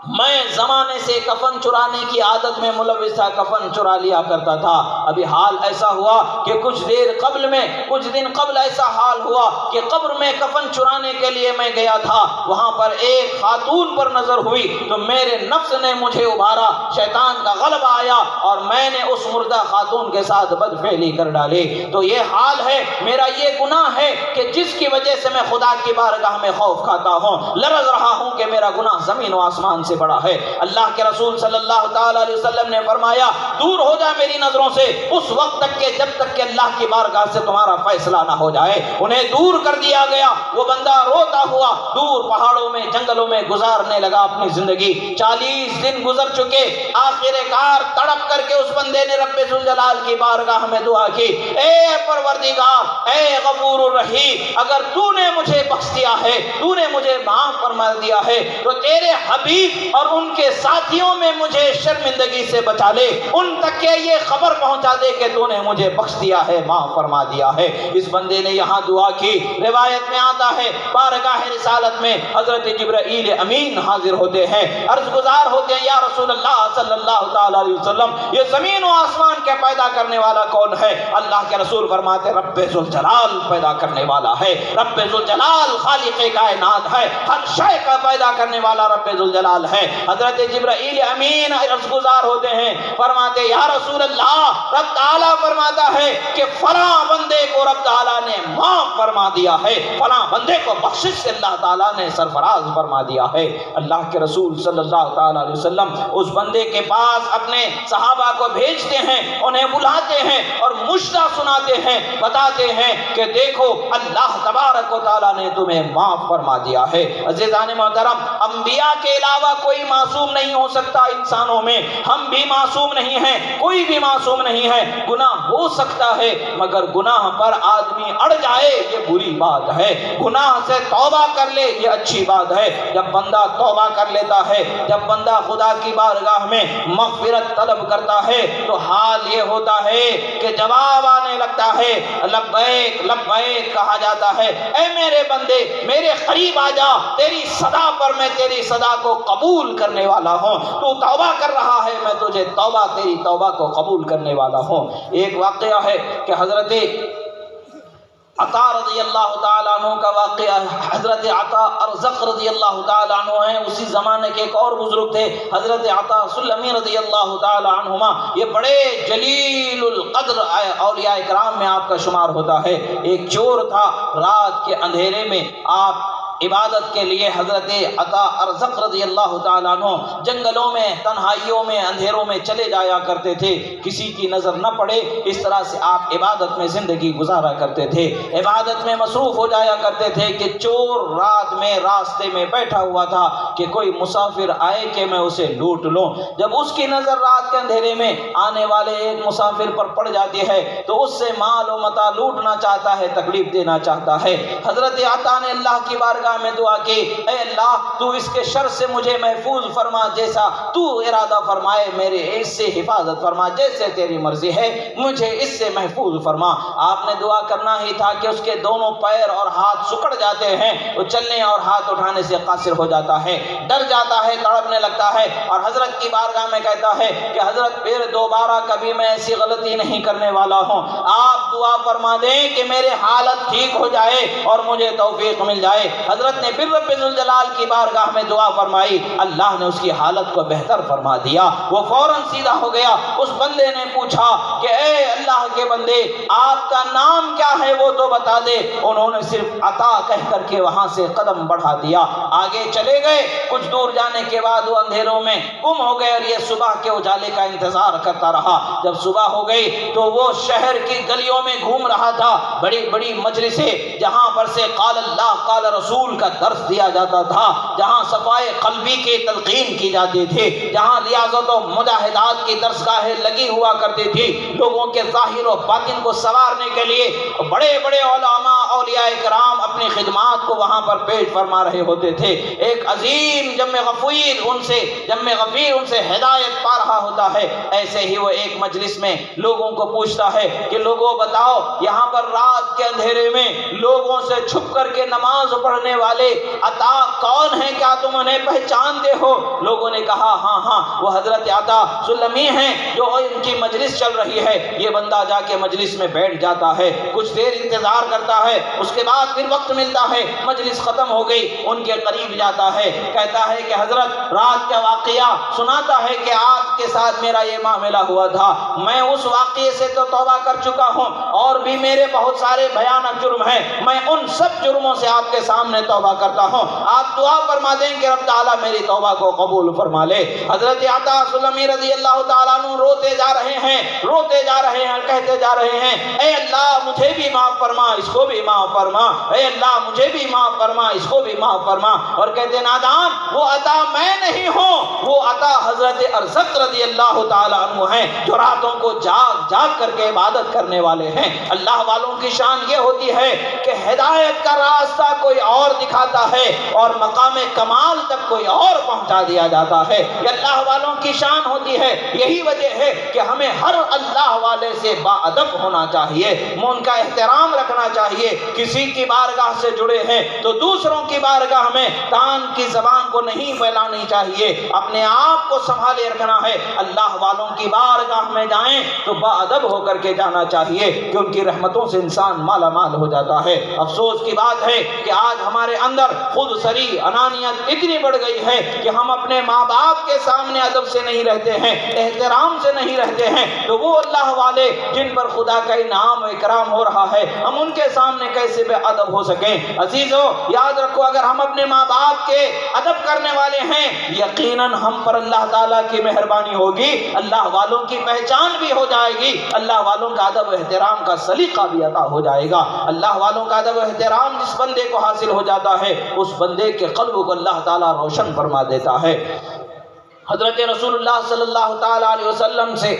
میں زمانے سے کفن چرانے کی عادت میں ملوث تھا، کفن چرا لیا کرتا تھا۔ ابھی حال ایسا ہوا کہ کچھ دن قبل ایسا حال ہوا کہ قبر میں کفن چرانے کے لیے میں گیا تھا، وہاں پر ایک خاتون پر نظر ہوئی تو میرے نفس نے مجھے ابھارا، شیطان کا غلبہ آیا اور میں نے اس مردہ خاتون کے ساتھ بدفعلی کر ڈالی۔ تو یہ حال ہے، میرا یہ گناہ ہے کہ جس کی وجہ سے میں خدا کی بارگاہ میں خوف کھاتا ہوں، لرز رہا ہوں کہ میرا گناہ زمین و آسمان سے سے بڑا ہے۔ اللہ کے رسول صلی اللہ تعالی علیہ وسلم نے فرمایا دور ہو جا میری نظروں سے اس وقت تک کہ جب تک کہ اللہ کی بارگاہ سے تمہارا فیصلہ نہ ہو جائے۔ انہیں دور کر دیا گیا، وہ بندہ روتا ہوا دور پہاڑوں میں جنگلوں میں گزارنے لگا اپنی زندگی۔ 40 دن گزر چکے، آخر کار تڑپ کر کے اس بندے نے رب ذوالجلال کی بارگاہ میں دعا کی، اے پروردگار، اے غفور الرحیم، اگر تو نے مجھے بخش دیا ہے، تو نے مجھے معاف فرما دیا ہے تو تیرے حبیب اور ان کے ساتھیوں میں مجھے شرمندگی سے بچا لے، ان تک کہ یہ خبر پہنچا دے کہ تو نے مجھے بخش دیا ہے، معاف فرما دیا ہے۔ اس بندے نے یہاں دعا کی۔ روایت میں آتا ہے بارگاہ رسالت میں حضرت جبرائیل امین حاضر ہوتے ہیں، عرض گزار ہوتے ہیں یا رسول اللہ صلی اللہ تعالی علیہ وسلم یہ زمین و آسمان کے پیدا کرنے والا کون ہے؟ اللہ کے رسول فرماتے رب ذوالجلال پیدا کرنے والا ہے، رب ذوالجلال خالق کائنات ہے، ہر شے کا پیدا کرنے والا رب ذوالجلال ہے۔ حضرت جبرائیل امین عرض گزار ہوتے ہیں، فرماتے یا رسول اللہ رب تعالیٰ فرماتا ہے کہ فلاں بندے کو رب تعالیٰ نے معاف فرما دیا ہے، فلاں بندے کو بخشش سے اللہ تعالیٰ نے سرفراز فرما دیا ہے۔ اللہ کے رسول صلی اللہ تعالیٰ علیہ وسلم اس بندے کے پاس اپنے صحابہ کو بھیجتے ہیں، انہیں بلاتے ہیں اور مشرہ سناتے ہیں، بتاتے ہیں کہ دیکھو اللہ تبارک و تعالیٰ نے تمہیں معاف فرما دیا ہے۔ عزیزان محترم، انبیاء کے علاوہ کوئی معصوم نہیں ہو سکتا انسانوں میں، ہم بھی معصوم نہیں ہیں، کوئی بھی معصوم نہیں ہے۔ گناہ ہو سکتا ہے مگر گناہ پر آدمی اڑ جائے یہ بری بات ہے، گناہ سے توبہ کر لے یہ اچھی بات ہے۔ جب بندہ توبہ کر لیتا ہے، جب بندہ خدا کی بارگاہ میں مغفرت طلب کرتا ہے تو حال یہ ہوتا ہے کہ جواب آنے لگتا ہے، لبیک لبیک کہا جاتا ہے، اے میرے بندے میرے قریب آ جا، تیری صدا پر میں تیری صدا کو قبول کرنے والا ہوں، تو توبہ کر رہا ہے میں تجھے توبہ تیری توبہ کو قبول کرنے والا ہوں۔ ایک واقعہ ہے کہ حضرت عطا رضی اللہ تعالیٰ عنہ کا واقعہ، حضرت عطا ارزق رضی اللہ تعالیٰ عنہ ہیں، اسی زمانے کے ایک اور بزرگ تھے حضرت عطا سلمی رضی اللہ تعالیٰ عنہما، یہ بڑے جلیل القدر اولیاء کرام میں آپ کا شمار ہوتا ہے۔ ایک چور تھا، رات کے اندھیرے میں آپ عبادت کے لیے حضرت عطا ارزق رضی اللہ تعالیٰ عنہ جنگلوں میں تنہائیوں میں اندھیروں میں چلے جایا کرتے تھے، کسی کی نظر نہ پڑے اس طرح سے آپ عبادت میں زندگی گزارا کرتے تھے، عبادت میں مصروف ہو جایا کرتے تھے کہ چور رات میں راستے میں بیٹھا ہوا تھا کہ کوئی مسافر آئے کہ میں اسے لوٹ لوں۔ جب اس کی نظر رات کے اندھیرے میں آنے والے ایک مسافر پر پڑ جاتی ہے تو اس سے مال و متاع لوٹنا چاہتا ہے، تکلیف دینا چاہتا ہے۔ حضرت عطا نے اللہ کی بارگاہ میں دعا کی، اے اللہ تو اس کے شر سے مجھے محفوظ فرما، جیسا تو ارادہ فرمائے میرے اس سے حفاظت فرما، جیسے تیری مرضی ہے مجھے اس سے محفوظ فرما۔ آپ نے دعا کرنا ہی تھا کہ اس کے دونوں پیر اور ہاتھ سکڑ جاتے ہیں، وہ چلنے اور ہاتھ اٹھانے سے قاصر ہو جاتا ہے، ڈر جاتا ہے، تڑپنے لگتا ہے اور حضرت کی بارگاہ میں کہتا ہے کہ حضرت پھر دوبارہ کبھی میں ایسی غلطی نہیں کرنے والا ہوں، آپ دعا فرما دیں کہ میرے حالت ٹھیک ہو جائے اور مجھے توفیق مل جائے۔ حضرت نے پھر رب ذوالجلال کی بارگاہ میں دعا فرمائی، اللہ نے اس کی حالت کو بہتر فرما دیا، وہ فوراً سیدھا ہو گیا۔ اس بندے نے پوچھا کہ اے اللہ کے بندے آپ کا نام کیا ہے وہ تو بتا دے۔ انہوں نے صرف عطا کہہ کر کے وہاں سے قدم بڑھا دیا، آگے چلے گئے۔ کچھ دور جانے کے بعد وہ اندھیروں میں گم ہو گئے اور یہ صبح کے اجالے کا انتظار کرتا رہا۔ جب صبح ہو گئی تو وہ شہر کی گلیوں میں گھوم رہا تھا، بڑی بڑی مجلسیں جہاں پر سے قال اللہ قال رسول کا درس دیا جاتا تھا، جہاں صفائے قلبی کی تلقین کی جاتی تھی، جہاں ریاضت و مجاہدات کی درسگاہیں لگی ہوا کرتی تھی، لوگوں کے ظاہر و باطن کو سنوارنے کے لیے بڑے بڑے علماء اولیاء کرام اپنی خدمات کو وہاں پر پیش فرما رہے ہوتے تھے۔ ایک عظیم جم غفیر ان سے ہدایت پا رہا ہوتا ہے۔ ایسے ہی وہ ایک مجلس میں لوگوں کو پوچھتا ہے کہ لوگوں بتاؤ یہاں پر رات کے اندھیرے میں لوگوں سے چھپ کر کے نماز پڑھنے والے عطا کون ہیں، کیا تم انہیں پہچانتے ہو؟ لوگوں نے کہا ہاں وہ حضرت عطا سلمی ہیں جو ان کی مجلس چل رہی ہے۔ یہ بندہ جا کے مجلس میں بیٹھ جاتا ہے، کچھ دیر انتظار کرتا ہے، اس کے بعد پھر وقت ملتا ہے، مجلس ختم ہو گئی، ان کے قریب جاتا ہے، کہتا ہے کہ حضرت رات کا واقعہ سناتا ہے کہ آپ کے ساتھ میرا یہ معاملہ ہوا تھا، میں اس واقعے سے تو توبہ کر چکا ہوں اور بھی میرے بہت سارے بھیانک جرم ہیں، میں ان سب جرموں سے آپ کے سامنے توبہ کرتا ہوں. آپ دعا فرما دیں کہ رب تعالیٰ میری توبہ کو قبول فرما لے. حضرت عطا سلمی رضی اللہ تعالیٰ عنہ روتے جا رہے ہیں, کہتے جا رہے ہیں, اے اللہ مجھے بھی معاف فرما, اس کو بھی معاف فرما, اے اللہ مجھے بھی معاف فرما, اس کو بھی معاف فرما. اور کہتے نادان, وہ عطا میں نہیں ہوں, وہ عطا حضرت ارزق رضی اللہ تعالیٰ عنہ ہیں جو راتوں کو جاگ کر کے عبادت کرنے والے ہیں. اللہ والوں کی شان یہ ہوتی ہے کہ ہدایت کا راستہ کوئی اور دکھاتا ہے اور مقام کمال تک کوئی اور پہنچا دیا جاتا ہے. یہ اللہ والوں کی شان ہوتی ہے. یہی وجہ ہے کہ ہمیں ہر اللہ والے سے باادب ہونا چاہیے, ان کا احترام رکھنا چاہیے. کسی کی بارگاہ سے جڑے ہیں تو دوسروں کی بارگاہ میں تان کی زبان کو نہیں پھیلانی چاہیے, اپنے آپ کو سنبھالے رکھنا ہے. اللہ والوں کی بارگاہ میں جائیں تو باادب ہو کر کے جانا چاہیے کہ ان کی رحمتوں سے انسان مالا مال ہو جاتا ہے. افسوس کی بات ہے کہ آج ہمارے اندر خود سری انانیت اتنی بڑھ گئی ہے کہ ہم اپنے ماں باپ کے سامنے ادب سے نہیں رہتے ہیں, احترام سے نہیں رہتے ہیں, تو وہ اللہ والے جن پر خدا کا انعام و اکرام ہو رہا ہے ہم ان کے سامنے کیسے بے ادب ہو سکیں. عزیزو یاد رکھو, اگر ہم اپنے ماں باپ کے ادب کرنے والے ہیں یقیناً ہم پر اللہ تعالیٰ کی مہربانی ہوگی, اللہ والوں کی پہچان بھی ہو جائے گی, اللہ والوں کا ادب و احترام کا سلیقہ بھی عطا ہو جائے گا. اللہ والوں کا ادب و احترام جس بندے کو حاصل ہو جاتا ہے اس بندے کے قلب کو اللہ تعالیٰ روشن فرما دیتا ہے. حضرت رسول اللہ صلی اللہ تعالیٰ علیہ وسلم سے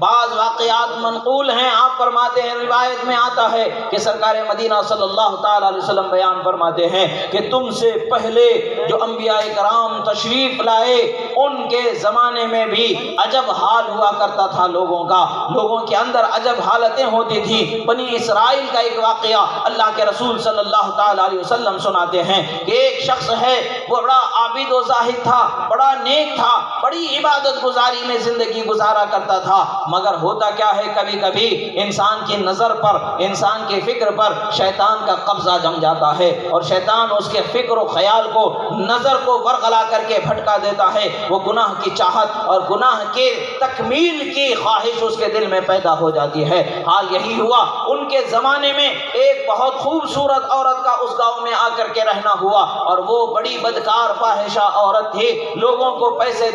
بعض واقعات منقول ہیں. آپ فرماتے ہیں, روایت میں آتا ہے کہ سرکار مدینہ صلی اللہ تعالیٰ علیہ وسلم بیان فرماتے ہیں کہ تم سے پہلے جو انبیاء کرام تشریف لائے ان کے زمانے میں بھی عجب حال ہوا کرتا تھا لوگوں کا, لوگوں کے اندر عجب حالتیں ہوتی تھی. بنی اسرائیل کا ایک واقعہ اللہ کے رسول صلی اللہ تعالیٰ علیہ وسلم سناتے ہیں کہ ایک شخص ہے, وہ بڑا عابد و زاہد تھا, بڑا نیک تھا, بڑی عبادت گزاری میں زندگی گزارا کرتا تھا. مگر ہوتا کیا ہے, کبھی کبھی انسان کی نظر پر, انسان کی فکر پر شیطان کا قبضہ جم جاتا ہے اور شیطان اس کے فکر و خیال کو, نظر کو ورغلا کر کے بھٹکا دیتا ہے. وہ گناہ کی چاہت اور گناہ کے تکمیل کی خواہش اس کے دل میں پیدا ہو جاتی ہے. حال یہی ہوا ان کے زمانے میں, ایک بہت خوبصورت عورت کا اس گاؤں میں آ کر کے رہنا ہوا اور وہ بڑی بدکار فاحشہ عورت تھی. لوگوں کو پیسے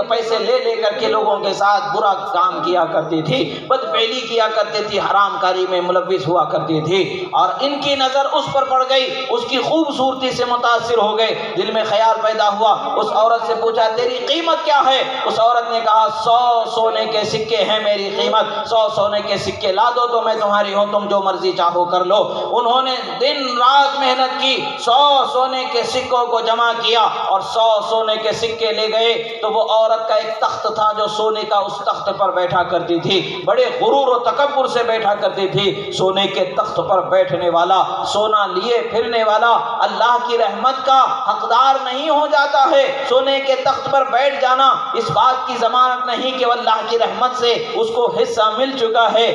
پیسے لے کر کے لوگوں کے ساتھ برا کام کیا کرتی تھی, بدفعلی کیا کرتی تھی, حرام کاری میں ملوث ہوا کرتی تھی. اور ان کی نظر اس پر پڑ گئی, اس کی خوبصورتی سے متاثر ہو گئے. دل میں خیال پیدا ہوا, اس عورت سے پوچھا تیری قیمت کیا ہے؟ اس عورت نے کہا 100 سونے کے سکے ہیں میری قیمت, 100 سونے کے سکے لا دو تو میں تمہاری ہوں, تم جو مرضی چاہو کر لو. انہوں نے دن رات محنت کی, 100 سونے کے سکوں کو جمع کیا اور 100 سونے کے سکے لے گئے. تو وہ عورت کا ایک تخت تھا جو سونے کا, اس تخت پر بیٹھا کرتی تھی, بڑے غرور و تکبر سے بیٹھا کرتی تھی. سونے کے تخت پر بیٹھنے والا, سونا لیے پھرنے والا اللہ کی رحمت کا حقدار نہیں ہو جاتا ہے. سونے کے تخت پر بیٹھ جانا اس بات کی ضمانت نہیں کہ اللہ کی رحمت سے اس کو حصہ مل چکا ہے.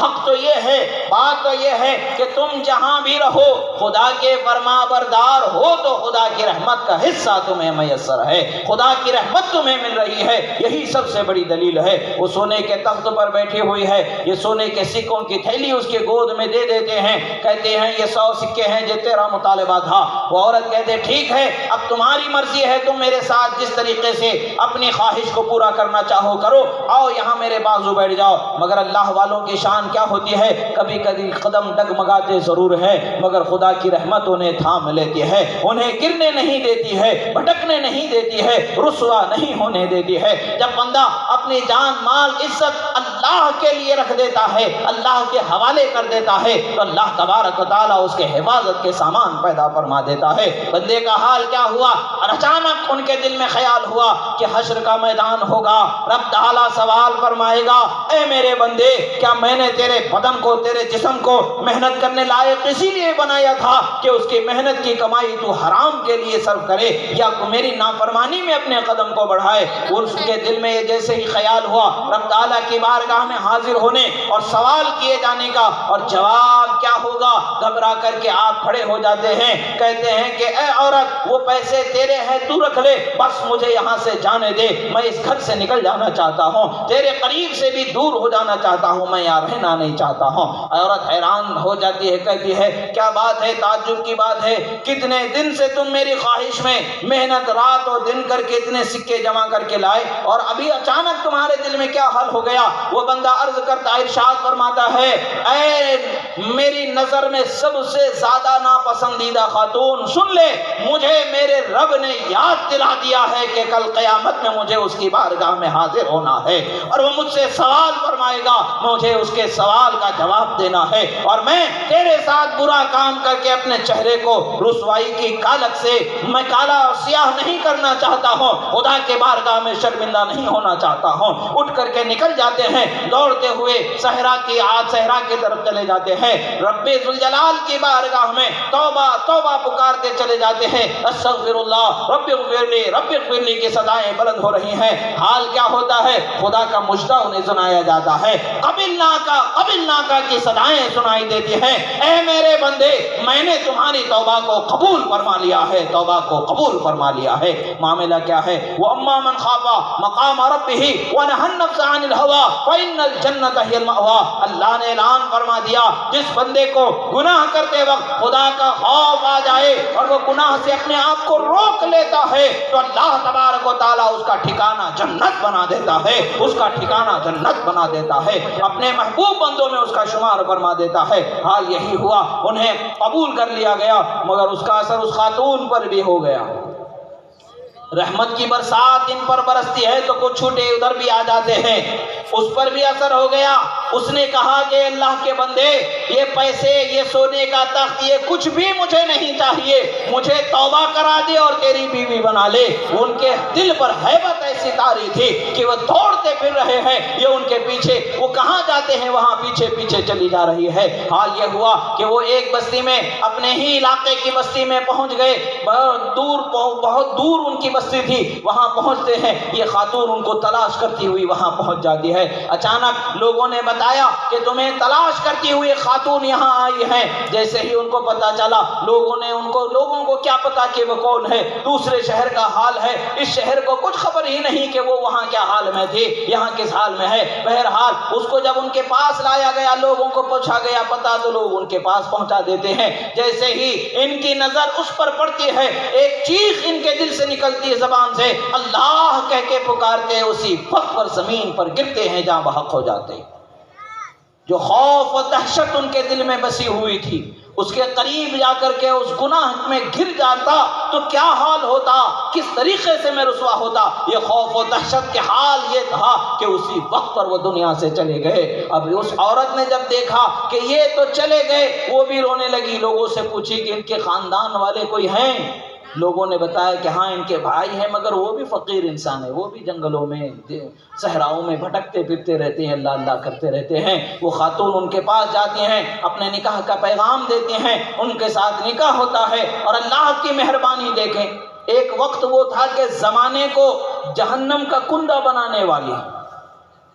حق تو یہ ہے, بات تو یہ ہے کہ تم جہاں بھی رہو خدا کے فرما بردار ہو تو خدا کی رحمت کا حصہ تمہیں میسر ہے, خدا کی رحمت تمہیں مل رہی ہے. یہی سب سے بڑی دلیل ہے. وہ سونے کے تخت پر بیٹھی ہوئی ہے, یہ سونے کے سکوں کی تھیلی اس کے گود میں دے دیتے ہیں, کہتے ہیں یہ 100 سکے ہیں جو تیرا مطالبہ تھا. وہ عورت کہتے ٹھیک ہے, اب تمہاری مرضی ہے, تم میرے ساتھ جس طریقے سے اپنی خواہش کو پورا کرنا چاہو کرو, آؤ یہاں میرے بازو بیٹھ جاؤ. مگر اللہ والوں کی شان کیا ہوتی ہے, کبھی کبھی قدم ڈگمگاتے ضرور ہیں مگر خدا کی رحمت انہیں تھام لیتی ہے, انہیں گرنے نہیں دیتی ہے, بھٹکنے نہیں دیتی ہے, رسوا نہیں ہونے دیتی ہے. جب بندہ اپنی جان مال عزت اللہ کے لیے رکھ دیتا ہے, اللہ کے حوالے کر دیتا ہے, تو اللہ تبارک و تعالیٰ اس کے حفاظت کے سامان پیدا فرما دیتا ہے. بندے کا حال کیا ہوا, اچانک ان کے دل میں خیال ہوا کہ حشر کا میدان ہوگا, رب تعالیٰ سوال فرمائے گا, اے میرے بندے کیا میں نے تیرے بدن کو, تیرے جسم کو محنت کرنے لائق اسی لیے بنایا تھا کہ اس کی محنت کی کمائی تو حرام کے لیے صرف کرے یا میری نافرمانی میں اپنے قدم کو بڑھائے. اس کے دل میں جیسے ہی خیال ہوا, رب تعالیٰ کی بارگاہ بارگاہ میں حاضر ہونے اور سوال کیے جانے کا، اور جواب کیا ہوگا؟ گھبرا کر کے آپ کھڑے ہو جاتے ہیں، کہتے ہیں کہ اے عورت وہ پیسے تیرے ہیں، تو رکھ لے، بس مجھے یہاں سے جانے دے، میں اس گھر سے نکل جانا چاہتا ہوں، تیرے قریب سے بھی دور ہو جانا چاہتا ہوں، میں یہاں رہنا نہیں چاہتا ہوں۔ عورت حیران ہو جاتی ہے، کہتی ہے کیا بات ہے، تعجب کی بات ہے، کتنے دن سے تم میری خواہش میں محنت رات اور دن کر کے اتنے سکے جمع کر کے لائے، اور ابھی اچانک تمہارے دل میں کیا حل ہو گیا؟ وہ بندہ عرض کرتا، ارشاد فرماتا ہے، اے میری نظر میں سب سے زیادہ ناپسندیدہ خاتون، سن لے، مجھے میرے رب نے یاد دلا دیا ہے کہ کل قیامت میں مجھے اس کی بارگاہ میں حاضر ہونا ہے، اور وہ مجھ سے سوال فرمائے گا، مجھے اس کے سوال کا جواب دینا ہے، اور میں تیرے ساتھ برا کام کر کے اپنے چہرے کو رسوائی کی کالک سے میں کالا اور سیاہ نہیں کرنا چاہتا ہوں، خدا کے بارگاہ میں شرمندہ نہیں ہونا چاہتا ہوں۔ اٹھ کر کے نکل جاتے ہیں، دوڑتے ہوئے صحرا کی طرف چلے جاتے ہیں، رب ذوالجلال کی بارگاہ میں توبہ توبہ پکارتے چلے جاتے ہیں، استغفر اللہ رب اغفر لی کی صدائیں بلند ہو رہی ہیں۔ حال کیا ہوتا ہے؟ خدا کا مجدہ انہیں سنایا جاتا ہے، قبلنا کا کی صدائیں سنائی دیتی ہیں، اے میرے بندے، میں نے تمہاری توبہ کو قبول فرما لیا ہے، توبہ کو قبول فرما لیا ہے۔ معاملہ کیا ہے؟ وَأَمَّا مَنْ خَافَ مَقَامَ رَبِّهِ وَنَهَى النَّفْسَ عَنِ الْهَوَىٰ فَإِنَّ الْجَنَّةَ هِيَ الْمَأْوَىٰ۔ اللہ نے اعلان فرما دیا، جس بندے کو گناہ کرتے وقت خدا کا خوف آ جائے اور وہ گناہ سے اپنے آپ کو روک لیتا ہے، تو اللہ تبارک و تعالیٰ اس کا ٹھکانہ جنت بنا دیتا ہے، اس کا ٹھکانہ جنت بنا دیتا ہے، اپنے محبوب بندوں میں اس کا شمار فرما دیتا ہے۔ حال یہی ہوا، انہیں قبول کر لیا گیا، مگر اس کا اثر اس خاتون پر بھی ہو گیا۔ رحمت کی برسات ان پر برستی ہے تو کچھ چھوٹے ادھر بھی آ جاتے ہیں، اس پر بھی اثر ہو گیا۔ اس نے کہا کہ اللہ کے بندے، یہ پیسے، یہ سونے کا تخت، یہ کچھ بھی مجھے نہیں چاہیے، مجھے توبہ کرا دے اور تیری بیوی بنا لے۔ ان کے دل پر ہیبت ایسی طاری تھی کہ وہ دوڑتے پھر رہے ہیں، یہ ان کے پیچھے، وہ کہاں جاتے ہیں وہاں پیچھے پیچھے چلی جا رہی ہے۔ حال یہ ہوا کہ وہ ایک بستی میں، اپنے ہی علاقے کی بستی میں پہنچ گئے، بہت دور ان کی بستی تھی، وہاں پہنچتے ہیں، یہ خاتون ان کو تلاش کرتی ہوئی وہاں پہنچ جاتی ہے۔ اچانک لوگوں نے بتایا کہ تمہیں تلاش کرتی ہوئی خاتون یہاں آئی ہے۔ جیسے ہی ان کو پتا چلا، لوگوں کو کیا پتا کہ وہ کون ہے، دوسرے شہر کا حال ہے، اس شہر کو کچھ خبر ہی نہیں کہ وہ وہاں کیا حال میں تھی، یہاں کس حال میں ہے۔ بہرحال اس کو جب ان کے پاس لایا گیا، لوگوں کو پوچھا گیا پتا، تو لوگ ان کے پاس پہنچا دیتے ہیں۔ جیسے ہی ان کی نظر اس پر پڑتی ہے، ایک چیخ ان کے دل سے نکلتی ہے، زبان سے اللہ کہہ کے پکارتے، اسی وقت پر زمین پر گرتے ہیں، جہاں بحق ہو جاتے۔ جو خوف و دہشت ان کے دل میں بسی ہوئی تھی، اس کے قریب جا کر کے اس گناہ میں گر جاتا تو کیا حال ہوتا، کس طریقے سے میں رسوا ہوتا۔ یہ خوف و دہشت کے حال یہ تھا کہ اسی وقت پر وہ دنیا سے چلے گئے۔ اب اس عورت نے جب دیکھا کہ یہ تو چلے گئے، وہ بھی رونے لگی، لوگوں سے پوچھی کہ ان کے خاندان والے کوئی ہیں؟ لوگوں نے بتایا کہ ہاں ان کے بھائی ہیں، مگر وہ بھی فقیر انسان ہے، وہ بھی جنگلوں میں صحراؤں میں بھٹکتے پھرتے رہتے ہیں، اللہ اللہ کرتے رہتے ہیں۔ وہ خاتون ان کے پاس جاتی ہیں، اپنے نکاح کا پیغام دیتے ہیں، ان کے ساتھ نکاح ہوتا ہے، اور اللہ کی مہربانی دیکھیں، ایک وقت وہ تھا کہ زمانے کو جہنم کا کنڈا بنانے والی،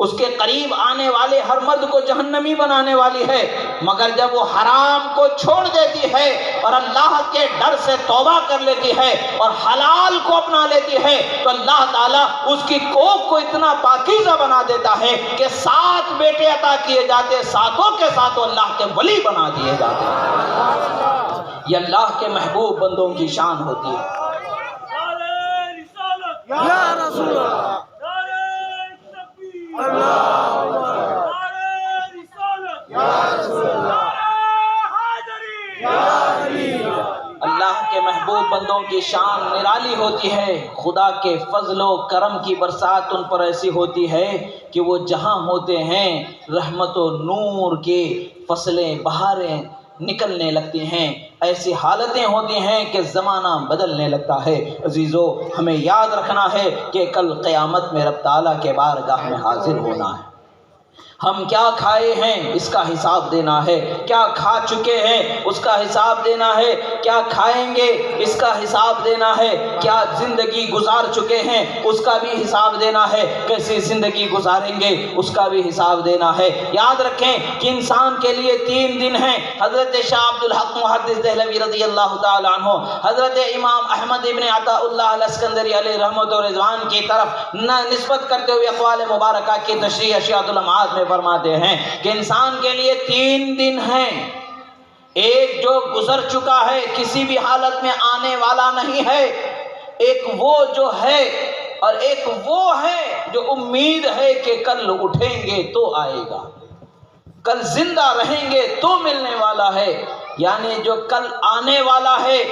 اس کے قریب آنے والے ہر مرد کو جہنمی بنانے والی ہے، مگر جب وہ حرام کو چھوڑ دیتی ہے اور اللہ کے ڈر سے توبہ کر لیتی ہے اور حلال کو اپنا لیتی ہے، تو اللہ تعالیٰ اس کی کوکھ کو اتنا پاکیزہ بنا دیتا ہے کہ 7 بیٹے عطا کیے جاتے، ساتوں کے ساتوں اللہ کے ولی بنا دیے جاتے ہیں۔ یہ اللہ کے محبوب بندوں کی شان ہوتی ہے۔
یا رسول
اللہ کے محبوب بندوں کی شان نرالی ہوتی ہے۔ خدا کے فضل و کرم کی برسات ان پر ایسی ہوتی ہے کہ وہ جہاں ہوتے ہیں رحمت و نور کے فصلیں، بہاریں نکلنے لگتی ہیں، ایسی حالتیں ہوتی ہیں کہ زمانہ بدلنے لگتا ہے۔ عزیزو، ہمیں یاد رکھنا ہے کہ کل قیامت میں رب تعالیٰ کے بارگاہ میں حاضر ہونا ہے۔ ہم کیا کھائے ہیں اس کا حساب دینا ہے، کیا کھا چکے ہیں اس کا حساب دینا ہے، کیا کھائیں گے اس کا حساب دینا ہے، کیا زندگی گزار چکے ہیں اس کا بھی حساب دینا ہے، کیسی زندگی گزاریں گے اس کا بھی حساب دینا ہے۔ یاد رکھیں کہ انسان کے لیے 3 دن ہیں۔ حضرت شاہ عبد الحق محدث دہلوی رضی اللہ تعالیٰ عنہ حضرت امام احمد ابن عطاء اللہ الاسکندری علیہ رحمت و رضوان کی طرف نسبت کرتے ہوئے اقوال مبارکہ کی تشریح اشیاء الامعاد میں فرماتے ہیں کہ انسان کے لیے 3 دن ہیں، ایک جو گزر چکا ہے کسی بھی حالت میں آنے والا نہیں ہے، ایک وہ جو ہے، اور ایک وہ ہے جو امید ہے کہ کل اٹھیں گے تو آئے گا، کل زندہ رہیں گے تو ملنے والا ہے۔ یعنی جو کل آنے والا ہے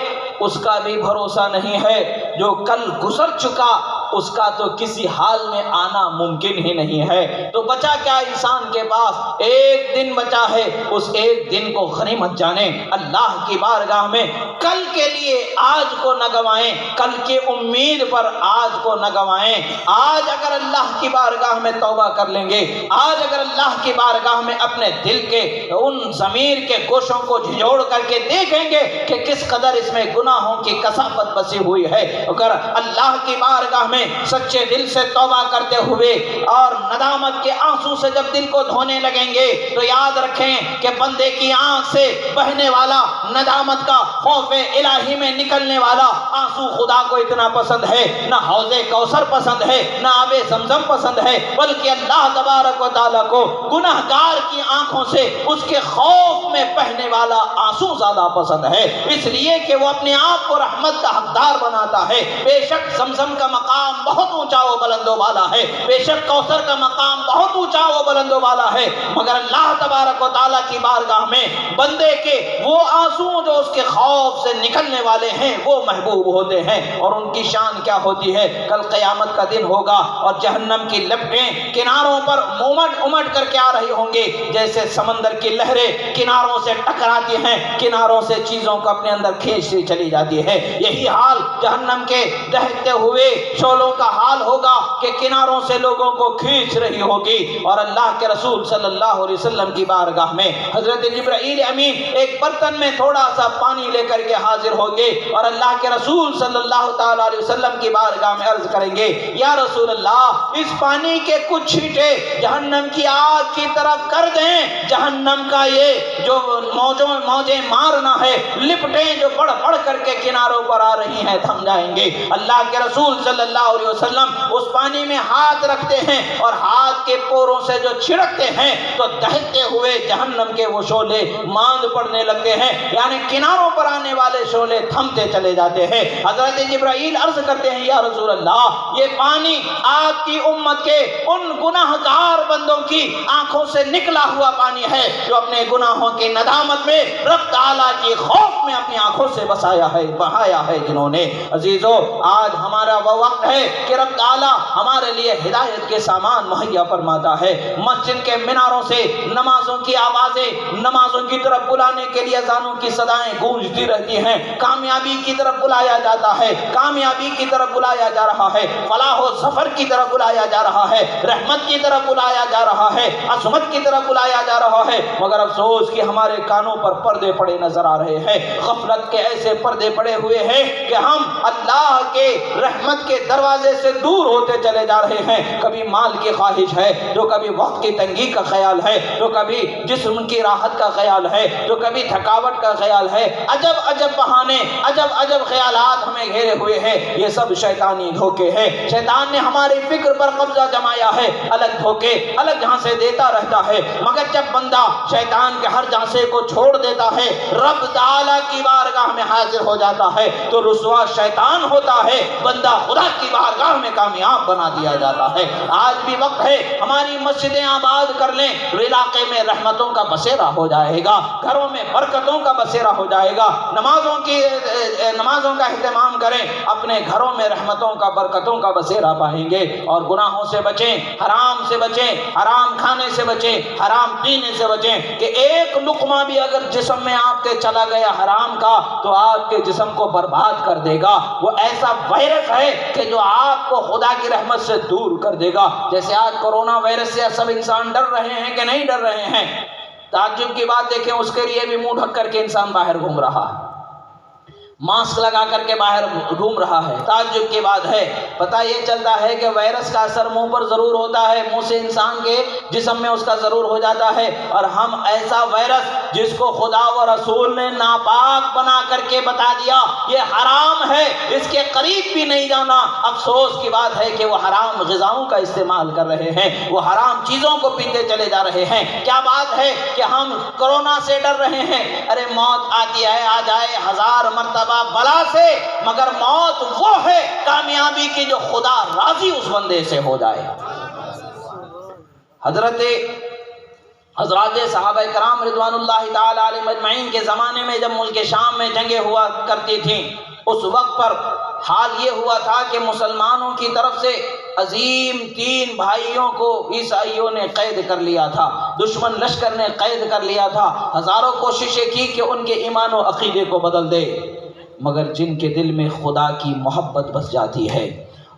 اس کا بھی بھروسہ نہیں ہے، جو کل گزر چکا اس کا تو کسی حال میں آنا ممکن ہی نہیں ہے۔ تو بچا کیا انسان کے پاس؟ ایک دن بچا ہے، اس ایک دن کو غنیمت جانیں، اللہ کی بارگاہ میں کل کے لیے آج کو نہ گوائیں، کل کی امید پر آج کو نہ گوائیں۔ آج اگر اللہ کی بارگاہ میں توبہ کر لیں گے، آج اگر اللہ کی بارگاہ میں اپنے دل کے ان ضمیر کے گوشوں کو جھنجھوڑ کر کے دیکھیں گے کہ کس قدر اس میں گناہوں کی کثافت بسی ہوئی ہے، اگر اللہ کی بارگاہ میں سچے دل سے توبہ کرتے ہوئے اور ندامت کے آنسو سے جب دل کو دھونے لگیں گے تو یاد رکھیں کہ بندے کی آنکھ سے بہنے والا ندامت کا خوف الہی میں نکلنے والا آنسو خدا کو اتنا پسند ہے، نہ حوض کوثر پسند ہے، نہ آب زمزم پسند ہے، بلکہ اللہ تبارک و تعالیٰ کو گناہگار کی آنکھوں سے اس کے خوف میں بہنے والا آنسو زیادہ پسند ہے، اس لیے کہ وہ اپنے آپ کو رحمت کا حقدار بناتا ہے۔ بے شک زمزم کا مقام بہت اونچا و بلند و بالا ہے، بے شک کوثر کا مقام بہت اونچا و بلند و بالا ہے، مگر اللہ تبارک و تعالیٰ کی بارگاہ میں بندے کے وہ آنسو جو اس کے خوف سے نکلنے والے ہیں وہ محبوب ہوتے ہیں، اور ان کی شان کیا ہوتی ہے؟ کل قیامت کا دن ہوگا اور جہنم کی لپٹیں کناروں پر امٹ کر کے آ رہی ہوں گی، جیسے سمندر کی لہریں کناروں سے ٹکراتی ہیں، کناروں سے چیزوں کو اپنے اندر کھینچتی چلی جاتی ہے۔ یہی حال جہنم کے دہتے ہوئے شعلوں کا حال ہوگا کہ کناروں سے لوگوں کو کھینچ رہی ہوگی، اور اللہ کے رسول صلی اللہ علیہ وسلم کی بارگاہ میں حضرت جبرائیل امین ایک برتن میں تھوڑا سا پانی لے کر کے حاضر ہوں گے، اور اللہ کے رسول صلی اللہ تعالیٰ علیہ وسلم کی بارگاہ میں عرض کریں گے، یا رسول اللہ اس پانی کے کچھ چھینٹے جہنم کی آگ کی طرف کر دیں، جہنم کا یہ جو موجیں مارنا ہے، لپٹیں جو بڑھ بڑھ کر کے کناروں پر آ رہی ہیں تھم جائیں گے۔ اللہ کے رسول صلی اللہ علیہ وسلم اس پانی میں ہاتھ رکھتے ہیں اور ہاتھ کے پوروں سے جو چھڑکتے ہیں تو دہتے ہوئے جہنم کے وہ شعلے ماند پڑنے لگتے ہیں، یعنی کناروں پر آنے والے شعلے تھمتے چلے جاتے ہیں۔ حضرت جبرائیل عرض کرتے ہیں، یا رسول اللہ یہ پانی آپ کی امت کے ان گناہگار بندوں کی آنکھوں سے نکلا ہوا پانی ہے جو اپنے گناہوں کی ندامت میں رب تعالیٰ کی خوف میں اپنی آنکھوں سے بہایا ہے جنہوں نے۔ عزیزو آج ہمارا وہ وقت ہے کہ رب تعالیٰ ہمارے لیے ہدایت کے سامان مہیا فرماتا ہے۔ مسجد کے میناروں سے نمازوں کی آوازیں، نمازوں کی طرف بلانے کے لیے اذانوں کی صدائیں گونجتی رہتی ہیں، کامیابی کی طرف بلایا جاتا ہے، کامیابی کی طرف بلایا جا رہا ہے، فلاح و ظفر کی طرف بلایا جا رہا ہے، رحمت کی طرف بلایا جا رہا ہے، عظمت کی طرف بلایا جا رہا ہے، مگر افسوس کہ ہمارے کانوں پر پردے پڑے نظر آ رہے ہیں، غفلت کے ایسے پردے پڑے ہوئے ہیں کہ ہم اللہ کے رحمت کے دروازے سے دور ہوتے چلے جا رہے ہیں۔ کبھی مال کی خواہش ہے، جو کبھی وقت کی تنگی کا خیال ہے، جو کبھی جسم کی راحت کا خیال ہے، جو کبھی تھکاوٹ کا خیال ہے، عجب عجب بہانے، عجب عجب خیالات ہمیں گھیرے ہوئے ہیں۔ یہ سب شیطانی دھوکے ہیں، شیطان نے ہماری فکر پر قبضہ جمایا ہے، الگ دھوکے الگ جھانسے دیتا رہتا ہے، مگر جب بندہ شیطان کے ہر جھانسے کو چھوڑ دیتا ہے، رب تعالیٰ کی بارگاہ میں حاضر ہو جاتا ہے تو رسوا شیطان ہوتا ہے، بندہ خدا کی بارگاہ میں کامیاب بنا دیا جاتا ہے۔ آج بھی وقت ہے ہماری مسجدیں آباد کر لیں، علاقے میں رحمتوں کا بسیرا ہو جائے گا، گھروں میں برکتوں کا بسیرا ہو جائے گا، نمازوں کا اہتمام کریں، اپنے گھروں میں رحمتوں کا برکتوں کا بسیرا پائیں گے، اور گناہوں سے بچیں، حرام سے بچیں، حرام کھانے سے بچیں، حرام پینے سے بچیں کہ ایک لقمہ بھی اگر جسم میں آپ کے چلا گیا حرام کا تو آپ کے جسم کو برباد کر دے گا۔ وہ ایسا وائرس ہے کہ جو آپ کو خدا کی رحمت سے دور کر دے گا۔ جیسے آج کورونا وائرس سے سب انسان ڈر رہے ہیں کہ نہیں ڈر رہے ہیں؟ تعجب کی بات دیکھیں، اس کے لیے بھی منہ ڈھک کر کے انسان باہر گھوم رہا ہے، ماسک لگا کر کے باہر گھوم رہا ہے۔ تعجب کی بات ہے، پتہ یہ چلتا ہے کہ وائرس کا اثر منہ پر ضرور ہوتا ہے، منہ سے انسان کے جسم میں اس کا ضرور ہو جاتا ہے، اور ہم ایسا وائرس جس کو خدا و رسول نے ناپاک بنا کر کے بتا دیا یہ حرام ہے، اس کے قریب بھی نہیں جانا۔ افسوس کی بات ہے کہ وہ حرام غذاؤں کا استعمال کر رہے ہیں، وہ حرام چیزوں کو پیتے چلے جا رہے ہیں۔ کیا بات ہے کہ ہم کورونا سے ڈر رہے ہیں؟ ارے موت آتی ہے، آ جائے ہزار مرتبہ بلا سے، مگر موت وہ ہے کامیابی کی جو خدا راضی اس بندے سے ہو جائے۔ حضرات صحابہ کرام رضوان اللہ تعالی علیہم اجمعین کے زمانے میں جب ملک شام میں جنگیں ہوا کرتی تھیں، اس وقت پر حال یہ ہوا تھا کہ مسلمانوں کی طرف سے عظیم 3 بھائیوں کو عیسائیوں نے قید کر لیا تھا، دشمن لشکر نے قید کر لیا تھا۔ ہزاروں کوششیں کی کہ ان کے ایمان و عقیدے کو بدل دے، مگر جن کے دل میں خدا کی محبت بس جاتی ہے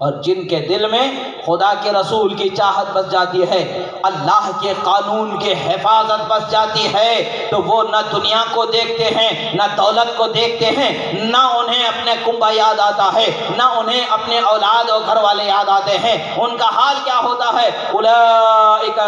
اور جن کے دل میں خدا کے رسول کی چاہت بس جاتی ہے، اللہ کے قانون کے حفاظت بس جاتی ہے، تو وہ نہ دنیا کو دیکھتے ہیں، نہ دولت کو دیکھتے ہیں، نہ انہیں اپنے کنبہ یاد آتا ہے، نہ انہیں اپنے اولاد اور گھر والے یاد آتے ہیں۔ ان کا حال کیا ہوتا ہے؟ اولئک،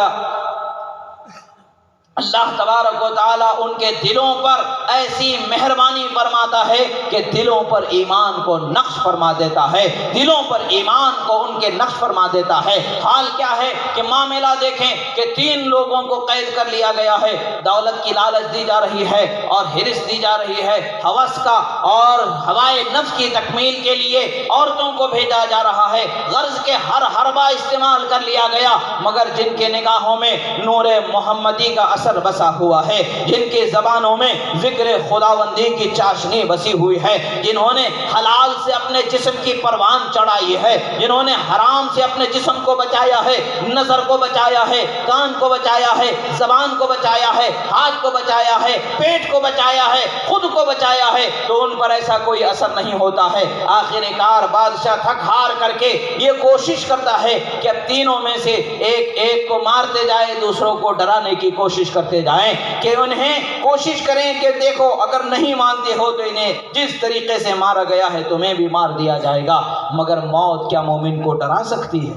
اللہ تبارک و تعالیٰ ان کے دلوں پر ایسی مہربانی فرماتا ہے کہ دلوں پر ایمان کو نقش فرما دیتا ہے، دلوں پر ایمان کو ان کے نقش فرما دیتا ہے۔ حال کیا ہے کہ معاملہ دیکھیں کہ 3 لوگوں کو قید کر لیا گیا ہے، دولت کی لالچ دی جا رہی ہے اور ہرس دی جا رہی ہے، ہوس کا اور ہوائے نفس کی تکمیل کے لیے عورتوں کو بھیجا جا رہا ہے، غرض کے ہر حربہ استعمال کر لیا گیا، مگر جن کے نگاہوں میں نور محمدی کا اثر بسا ہوا ہے، جن کے زبانوں میں ذکر خداوندی کی چاشنی بسی ہوئی ہے، جنہوں نے حلال سے اپنے جسم کی پروان چڑھائی ہے، جنہوں نے حرام سے اپنے جسم کو بچایا ہے، نظر کو بچایا ہے، کان کو بچایا ہے، زبان کو بچایا ہے، ہاتھ کو بچایا ہے، پیٹ کو بچایا ہے، خود کو بچایا ہے، تو ان پر ایسا کوئی اثر نہیں ہوتا ہے۔ آخر کار بادشاہ تھک ہار کر کے یہ کوشش کرتا ہے کہ اب تینوں میں سے ایک کو مارتے جائے، دوسروں کو ڈرانے کی کوشش کرتے جائیں، کہ انہیں کوشش کریں کہ دیکھو اگر نہیں مانتے ہو تو انہیں جس طریقے سے مارا گیا ہے تمہیں بھی مار دیا جائے گا۔ مگر موت کیا مومن کو ڈرا سکتی ہے؟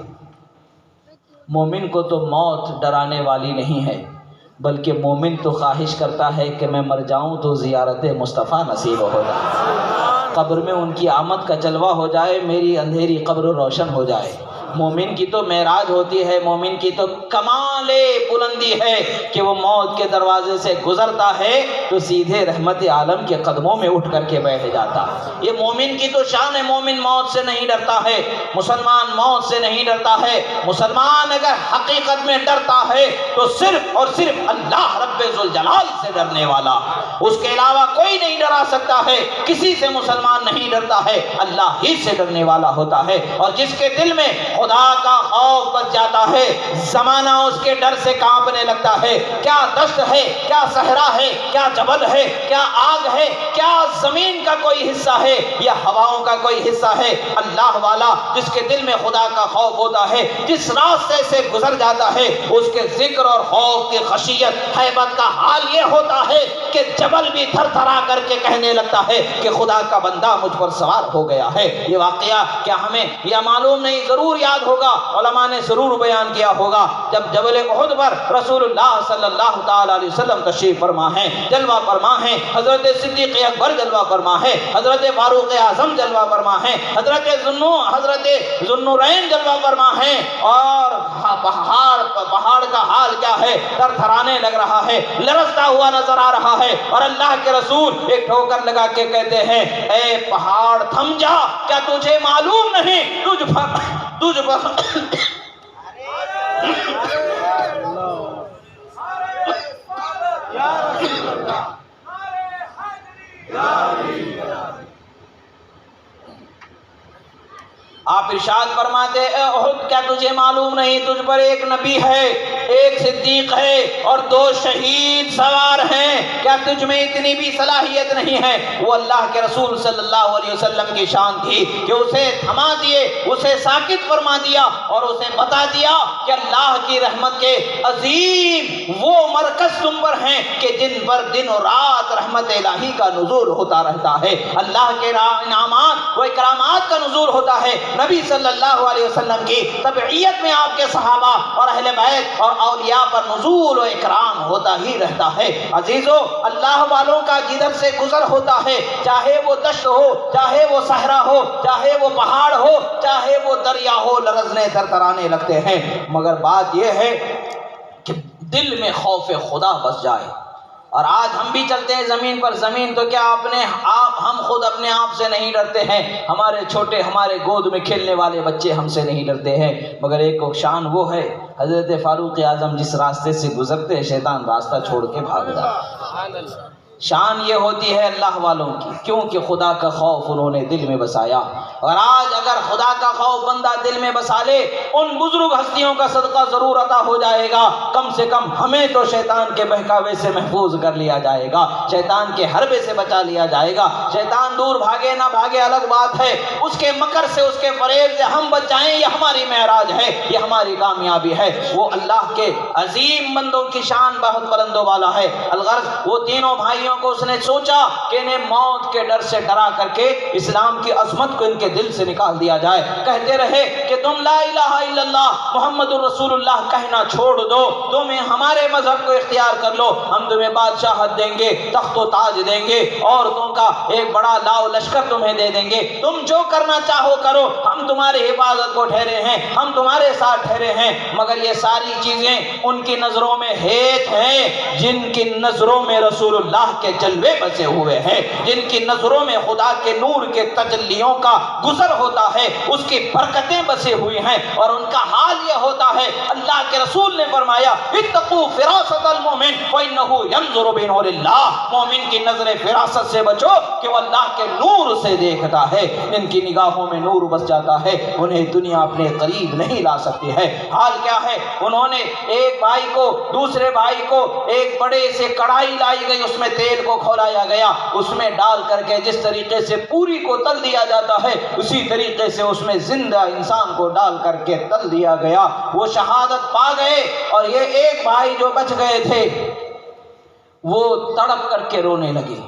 مومن کو تو موت ڈرانے والی نہیں ہے، بلکہ مومن تو خواہش کرتا ہے کہ میں مر جاؤں تو زیارت مصطفیٰ نصیب ہو جائے، قبر میں ان کی آمد کا جلوہ ہو جائے، میری اندھیری قبر روشن ہو جائے۔ مومن کی تو معراج ہوتی ہے، مومن کی تو کمال بلندی ہے کہ وہ موت کے دروازے سے گزرتا ہے تو سیدھے رحمت عالم کے قدموں میں اٹھ کر کے بیٹھ جاتا۔ یہ مومن کی تو شان ہے، مومن موت سے نہیں ڈرتا ہے، مسلمان موت سے نہیں ڈرتا ہے۔ مسلمان اگر حقیقت میں ڈرتا ہے تو صرف اور صرف اللہ رب ذوالجلال سے ڈرنے والا، اس کے علاوہ کوئی نہیں ڈرا سکتا ہے، کسی سے مسلمان نہیں ڈرتا ہے، اللہ ہی سے ڈرنے والا ہوتا ہے۔ اور جس کے دل میں خدا کا خوف بچ جاتا ہے، زمانہ اس کے ڈر سے کانپنے لگتا ہے۔ کیا دشت ہے، کیا صحرا ہے، کیا جبل ہے، کیا آگ ہے، کیا زمین کا کوئی حصہ ہے یا ہواؤں کا کوئی حصہ ہے، اللہ والا جس کے دل میں خدا کا خوف ہوتا ہے، جس راستے سے گزر جاتا ہے، اس کے ذکر اور خوف کی خشیت ہیبت کا حال یہ ہوتا ہے کہ جبل بھی تھر تھرا کر کے کہنے لگتا ہے کہ خدا کا بندہ مجھ پر سوار ہو گیا ہے۔ یہ واقعہ کیا ہمیں یہ معلوم نہیں، ضرور یاد ہوگا، علماء نے ضرور بیان کیا ہوگا، جب جبل احد پر رسول اللہ صلی اللہ تعالی علیہ وسلم تشریف فرما ہے، جلوہ فرما ہے، حضرت صدیق اکبر جلوہ فرما ہے، حضرت فاروق اعظم جلوہ فرما ہے، حضرت ذوالنورین جلوہ فرما ہے، اور پہاڑ کا حال کیا ہے، تھر تھرانے لگ رہا ہے، لرزتا ہوا نظر آ رہا ہے، اور اللہ کے رسول ایک ٹھوکر لگا کے کہتے ہیں، اے پہاڑ تھم جا، کیا تجھے معلوم نہیں تجھ پر آپ ارشاد فرماتے اے احد کیا تجھے معلوم نہیں تجھ پر ایک نبی ہے،
ایک صدیق ہے اور 2 شہید سوار ہیں، کیا تجھ میں اتنی بھی صلاحیت نہیں ہے؟ وہ اللہ کے رسول صلی اللہ علیہ وسلم کی شان تھی کہ اسے تھما دیے، اسے ساکت فرما دیا اور اسے بتا دیا کہ اللہ کی رحمت کے عظیم وہ مرکز تم پر ہیں کہ جن پر دن و رات رحمت الہی کا نزول ہوتا رہتا ہے، اللہ کے انعامات و اکرامات کا نزول ہوتا ہے۔ نبی صلی اللہ علیہ وسلم کی تبعیت میں آپ کے صحابہ اور اہل بیت اور اولیاء پر نزول و اکرام ہوتا ہی رہتا ہے۔ عزیزو، اللہ والوں کا جدھر سے گزر ہوتا ہے، چاہے وہ دشت ہو، چاہے وہ صحرا ہو، چاہے وہ پہاڑ ہو، چاہے وہ دریا ہو، لرزنے ترترانے لگتے ہیں، مگر بات یہ ہے کہ دل میں خوف خدا بس جائے۔ اور آج ہم بھی چلتے ہیں زمین پر، زمین تو کیا ہم خود اپنے آپ سے نہیں ڈرتے ہیں، ہمارے چھوٹے ہمارے گود میں کھیلنے والے بچے ہم سے نہیں ڈرتے ہیں، مگر ایک شان وہ ہے حضرت فاروق اعظم جس راستے سے گزرتے ہیں شیطان راستہ چھوڑ کے بھاگ جاتا ہے۔ شان یہ ہوتی ہے اللہ والوں کی، کیونکہ خدا کا خوف انہوں نے دل میں بسایا۔ اور آج اگر خدا کا خوف بندہ دل میں بسا لے، ان بزرگ ہستیوں کا صدقہ ضرور عطا ہو جائے گا، کم سے کم ہمیں تو شیطان کے بہکاوے سے محفوظ کر لیا جائے گا، شیطان کے حربے سے بچا لیا جائے گا۔ شیطان دور بھاگے نہ بھاگے الگ بات ہے، اس کے مکر سے، اس کے فریب سے ہم بچ جائیں، یہ ہماری معراج ہے، یہ ہماری کامیابی ہے۔ وہ اللہ کے عظیم بندوں کی شان بہت بلند و بالا ہے۔ الغرض وہ تینوں بھائیوں کو اس نے سوچا کہ انہیں موت کے ڈر سے ڈرا کر کے اسلام کی عظمت کو ان کے دل سے نکال دیا جائے۔ کہتے رہے کہ تم لا الہ الا اللہ محمد الرسول اللہ کہنا چھوڑ دو، تمہیں ہمارے مذہب کو اختیار کر لو، ہم تمہیں بادشاہت دیں گے، تخت و تاج دیں گے، عورتوں کا ایک بڑا لاؤ لشکر تمہیں دے دیں گے، تم جو کرنا چاہو کرو، ہم تمہاری حفاظت کو ٹھہرے ہیں، ہم تمہارے ساتھ ٹھہرے ہیں۔ مگر یہ ساری چیزیں ان کی نظروں میں ہیت ہیں، جن کی نظروں میں رسول اللہ کے جلوے بسے ہوئے ہیں، جن کی نظروں میں خدا کے نور کے تجلیوں کا گزر ہوتا ہے، اس کی برکتیں بسے ہوئی ہیں، اور ان کا حال یہ ہوتا ہے، اللہ کے رسول نے فرمایا اتقوا فراست المؤمن فإنه ينظر بنور اللہ، مومن کی نظر فراست سے بچو کہ وہ اللہ کے نور سے دیکھتا ہے، ان کی نگاہوں میں نور بس جاتا ہے، انہیں دنیا اپنے قریب نہیں لا سکتی ہے۔ حال کیا ہے، انہوں نے ایک بھائی کو، دوسرے بھائی کو ایک بڑے سے کڑھائی لائی گئی، اس میں تیل کو کھولایا گیا، اس میں ڈال کر کے جس طریقے سے پوری کو تل دیا جاتا ہے، اسی طریقے سے اس میں زندہ انسان کو ڈال کر کے تل دیا گیا۔ وہ شہادت پا گئے، اور یہ ایک بھائی جو بچ گئے تھے وہ تڑپ کر کے رونے لگے۔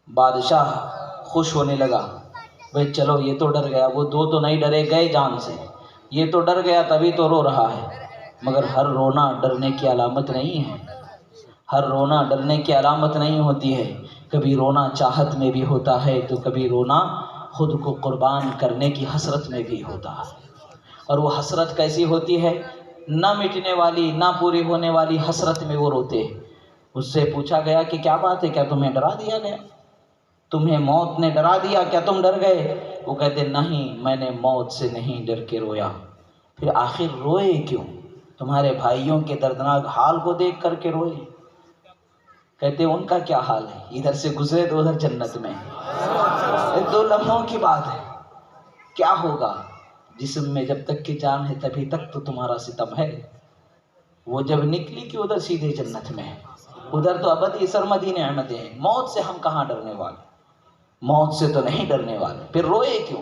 بادشاہ خوش ہونے لگا، بھئی چلو یہ تو ڈر گیا، وہ 2 تو نہیں ڈرے، گئے جان سے، یہ تو ڈر گیا تبھی تو رو رہا ہے۔ مگر ہر رونا ڈرنے کی علامت نہیں ہے، ہر رونا ڈرنے کی علامت نہیں ہوتی ہے، کبھی رونا چاہت میں بھی ہوتا ہے تو کبھی رونا خود کو قربان کرنے کی حسرت میں بھی ہوتا ہے۔ اور وہ حسرت کیسی ہوتی ہے؟ نہ مٹنے والی، نہ پوری ہونے والی حسرت میں وہ روتے ہیں۔ اس سے پوچھا گیا کہ کیا بات ہے، کیا تمہیں ڈرا دیا گیا، تمہیں موت نے ڈرا دیا، کیا تم ڈر گئے؟ وہ کہتے نہیں، میں نے موت سے نہیں ڈر کے رویا۔ پھر آخر روئے کیوں؟ تمہارے بھائیوں کے دردناک حال کو دیکھ کر کے روئے۔ کہتے ان کا کیا حال ہے، ادھر سے گزرے تو ادھر جنت میں، 2 لمحوں کی بات ہے، کیا ہوگا؟ جسم میں جب تک کی جان ہے تبھی تک تو تمہارا ستم ہے، وہ جب نکلی کہ ادھر سیدھے جنت میں، ادھر تو ابدی سرمدی نعمتیں ہیں۔ موت سے ہم کہاں ڈرنے والے، موت سے تو نہیں ڈرنے والے، پھر روئے کیوں؟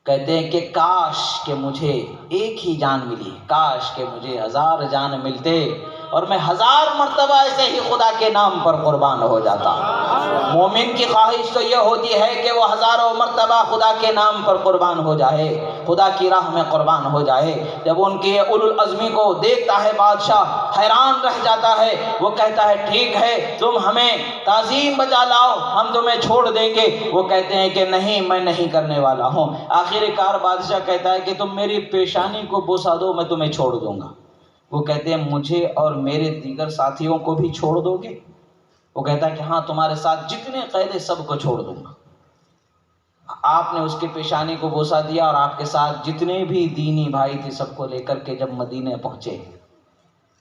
کہتے ہیں کہ کاش کہ مجھے ایک ہی جان ملی، کاش کہ مجھے 1000 جان ملتے اور میں 1000 مرتبہ ایسے ہی خدا کے نام پر قربان ہو جاتا۔ مومن کی خواہش تو یہ ہوتی ہے کہ وہ 1000 مرتبہ خدا کے نام پر قربان ہو جائے، خدا کی راہ میں قربان ہو جائے۔ جب ان کی اولو العزمی کو دیکھتا ہے بادشاہ حیران رہ جاتا ہے، وہ کہتا ہے ٹھیک ہے تم ہمیں تعظیم بجا لاؤ، ہم تمہیں چھوڑ دیں گے۔ وہ کہتے ہیں کہ نہیں، میں نہیں کرنے والا ہوں۔ آخر کار بادشاہ کہتا ہے کہ تم میری پیشانی کو بوسا دو، میں تمہیں چھوڑ دوں گا۔ وہ کہتے ہیں مجھے اور میرے دیگر ساتھیوں کو بھی چھوڑ دو گے؟ وہ کہتا ہے کہ ہاں، تمہارے ساتھ جتنے قید سب کو چھوڑ دوں گا۔ آپ نے اس کی پیشانی کو بوسا دیا، اور آپ کے ساتھ جتنے بھی دینی بھائی تھے سب کو لے کر کے جب مدینے پہنچے،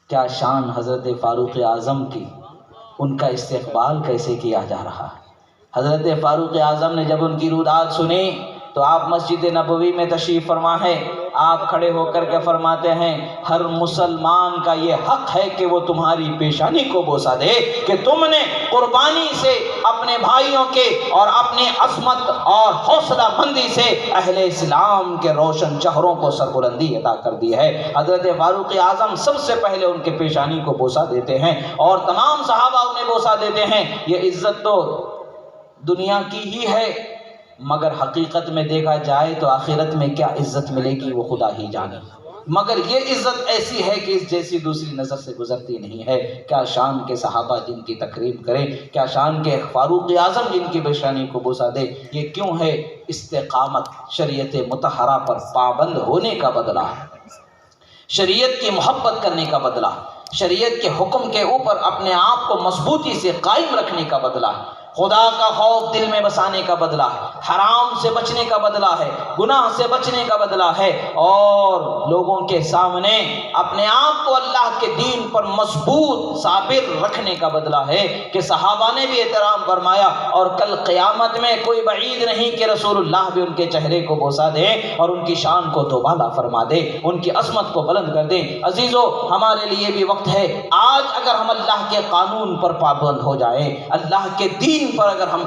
کیا شان حضرت فاروق اعظم کی، ان کا استقبال کیسے کیا جا رہا ہے۔ حضرت فاروق اعظم نے جب ان کی روداد سنی تو آپ مسجد نبوی میں تشریف فرما ہے، آپ کھڑے ہو کر کے فرماتے ہیں ہر مسلمان کا یہ حق ہے کہ وہ تمہاری پیشانی کو بوسہ دے کہ تم نے قربانی سے اپنے بھائیوں کے اور اپنی عظمت اور حوصلہ مندی سے اہل اسلام کے روشن چہروں کو سربلندی عطا کر دی ہے۔ حضرت فاروق اعظم سب سے پہلے ان کے پیشانی کو بوسہ دیتے ہیں اور تمام صحابہ انہیں بوسہ دیتے ہیں۔ یہ عزت تو دنیا کی ہی ہے، مگر حقیقت میں دیکھا جائے تو آخرت میں کیا عزت ملے گی وہ خدا ہی جانے، مگر یہ عزت ایسی ہے کہ اس جیسی دوسری نظر سے گزرتی نہیں ہے۔ کیا شان کے صحابہ جن کی تکریم کریں، کیا شان کے فاروق اعظم جن کی پیشانی کو بوسہ دے۔ یہ کیوں ہے؟ استقامت، شریعت مطہرہ پر پابند ہونے کا بدلہ، شریعت کی محبت کرنے کا بدلہ، شریعت کے حکم کے اوپر اپنے آپ کو مضبوطی سے قائم رکھنے کا بدلہ، خدا کا خوف دل میں بسانے کا بدلہ ہے، حرام سے بچنے کا بدلہ ہے، گناہ سے بچنے کا بدلہ ہے، اور لوگوں کے سامنے اپنے آپ کو اللہ کے دین پر مضبوط ثابت رکھنے کا بدلہ ہے کہ صحابہ نے بھی احترام فرمایا، اور کل قیامت میں کوئی بعید نہیں کہ رسول اللہ بھی ان کے چہرے کو بوسہ دے اور ان کی شان کو دوبالا فرما دے، ان کی عظمت کو بلند کر دے۔ عزیزو، ہمارے لیے بھی وقت ہے، آج اگر ہم اللہ کے قانون پر پابند ہو جائیں، اللہ کے دین پر اگر ہم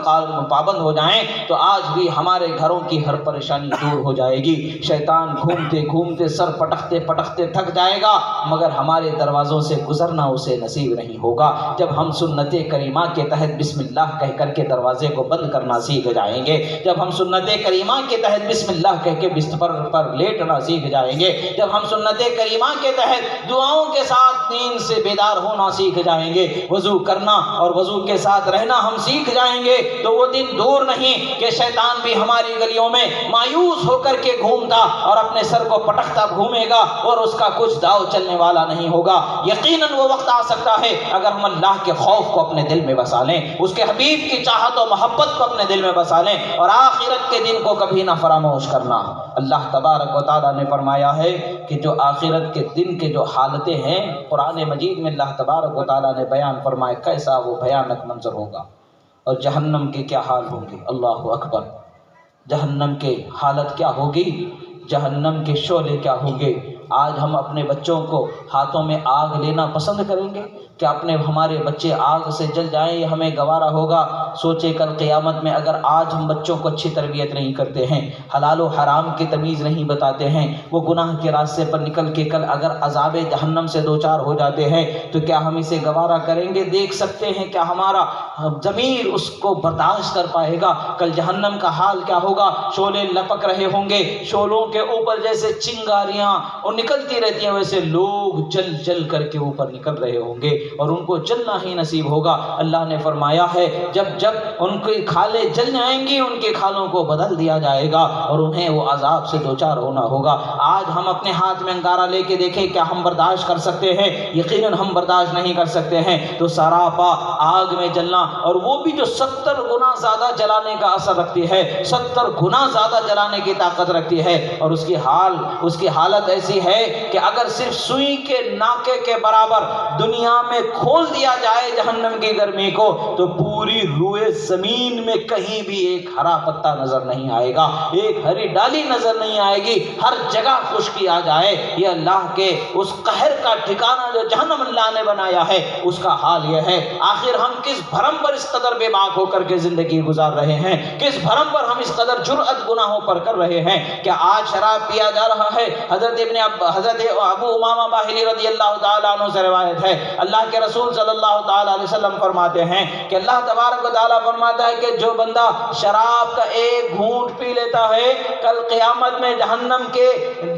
پابند ہو جائیں تو آج بھی ہمارے گھروں کی ہر پریشانی دور ہو جائے گی۔ شیطان گھومتے گھومتے سر پٹکتے پٹکتے تھک جائے گا، مگر ہمارے دروازوں سے گزرنا اسے نصیب نہیں ہوگا۔ جب ہم سنت کریمہ کے تحت بسم اللہ کہہ کر کے دروازے کو بند کرنا سیکھ جائیں گے، جب ہم سنت کریمہ کے تحت بسم اللہ کہہ کے بستر پر لیٹنا سیکھ جائیں گے، جب ہم سنت کریمہ کے تحت دعاؤں کے ساتھ نیند سے بیدار ہونا سیکھ جائیں گے، وضو کرنا اور وضو کے ساتھ رہنا ہم سیکھ جائیں گے، تو وہ دن دور نہیں کہ شیطان بھی ہماری گلیوں میں مایوس ہو کر کے گھومتا اور اپنے سر کو پٹکتا گھومے گا اور اس کا کچھ داؤ چلنے والا نہیں ہوگا۔ یقیناً وہ وقت آ سکتا ہے اگر ہم اللہ کے خوف کو اپنے دل میں بسا لیں، اس کے حبیب کی چاہت و محبت کو اپنے دل میں بسا لیں، اور آخرت کے دن کو کبھی نہ فراموش کرنا۔ اللہ تبارک و تعالیٰ نے فرمایا ہے کہ جو آخرت کے دن کے جو حالتیں ہیں، قرآن مجید میں اللہ تبارک و تعالیٰ نے بیان فرمایا کیسا وہ بھیانک منظر ہوگا، اور جہنم کے کیا حال ہوں گے۔ اللہ اکبر! جہنم کے حالت کیا ہوگی، جہنم کے شعلے کیا ہوں گے۔ آج ہم اپنے بچوں کو ہاتھوں میں آگ لینا پسند کریں گے کہ ہمارے بچے آگ سے جل جائیں، یہ ہمیں گوارا ہوگا؟ سوچے کل قیامت میں اگر آج ہم بچوں کو اچھی تربیت نہیں کرتے ہیں، حلال و حرام کی تمیز نہیں بتاتے ہیں، وہ گناہ کے راستے پر نکل کے کل اگر عذاب جہنم سے دوچار ہو جاتے ہیں تو کیا ہم اسے گوارا کریں گے؟ دیکھ سکتے ہیں کیا ہمارا ضمیر اس کو برداشت کر پائے گا؟ کل جہنم کا حال کیا ہوگا؟ شعلے لپک رہے ہوں گے، شعلوں کے اوپر جیسے چنگاریاں اور نکلتی رہتی ہیں ویسے لوگ جل جل کر کے اوپر نکل رہے ہوں گے اور ان کو جلنا ہی نصیب ہوگا۔ اللہ نے فرمایا ہے جب جب ان کی کھالیں جل جائیں گی ان کی کھالوں کو بدل دیا جائے گا اور انہیں وہ عذاب سے دوچار ہونا ہوگا۔ آج ہم اپنے ہاتھ میں انگارہ لے کے دیکھیں، کیا ہم برداشت کر سکتے ہیں؟ یقیناً ہم برداشت نہیں کر سکتے ہیں۔ تو سراپا آگ میں جلنا، اور وہ بھی جو 70 گنا زیادہ جلانے کا اثر رکھتی ہے، 70 گنا زیادہ جلانے کی طاقت رکھتی ہے، اور اس کی حالت ایسی ہے کہ اگر صرف سوئی کے ناکے کے برابر دنیا میں کھول دیا جائے جہنم کی گرمی کو تو پوری روئے زمین میں کہیں بھی ایک ہرا پتا نظر نہیں آئے گا، ایک ہری ڈالی نظر نہیں آئے گی، ہر جگہ خشکی آ جائے۔ یہ اللہ کے اس قہر کا ٹھکانہ جو جہنم اللہ نے بنایا ہے اس کا حال یہ ہے۔ آخر ہم کس بھرم پر اس قدر بے باک ہو کر کے زندگی گزار رہے ہیں، کس بھرم پر ہم اس قدر جرأت گناہوں پر کر رہے ہیں؟ کیا آج شراب پیا جا رہا ہے؟ حضرت ابو امامہ باہلی رضی اللہ تعالیٰ عنہ سے روایت ہے، اللہ کے رسول صلی اللہ تعالیٰ علیہ وسلم فرماتے ہیں کہ اللہ تبارک و تعالیٰ فرماتا ہے کہ جو بندہ شراب کا ایک گھونٹ پی لیتا ہے، کل قیامت میں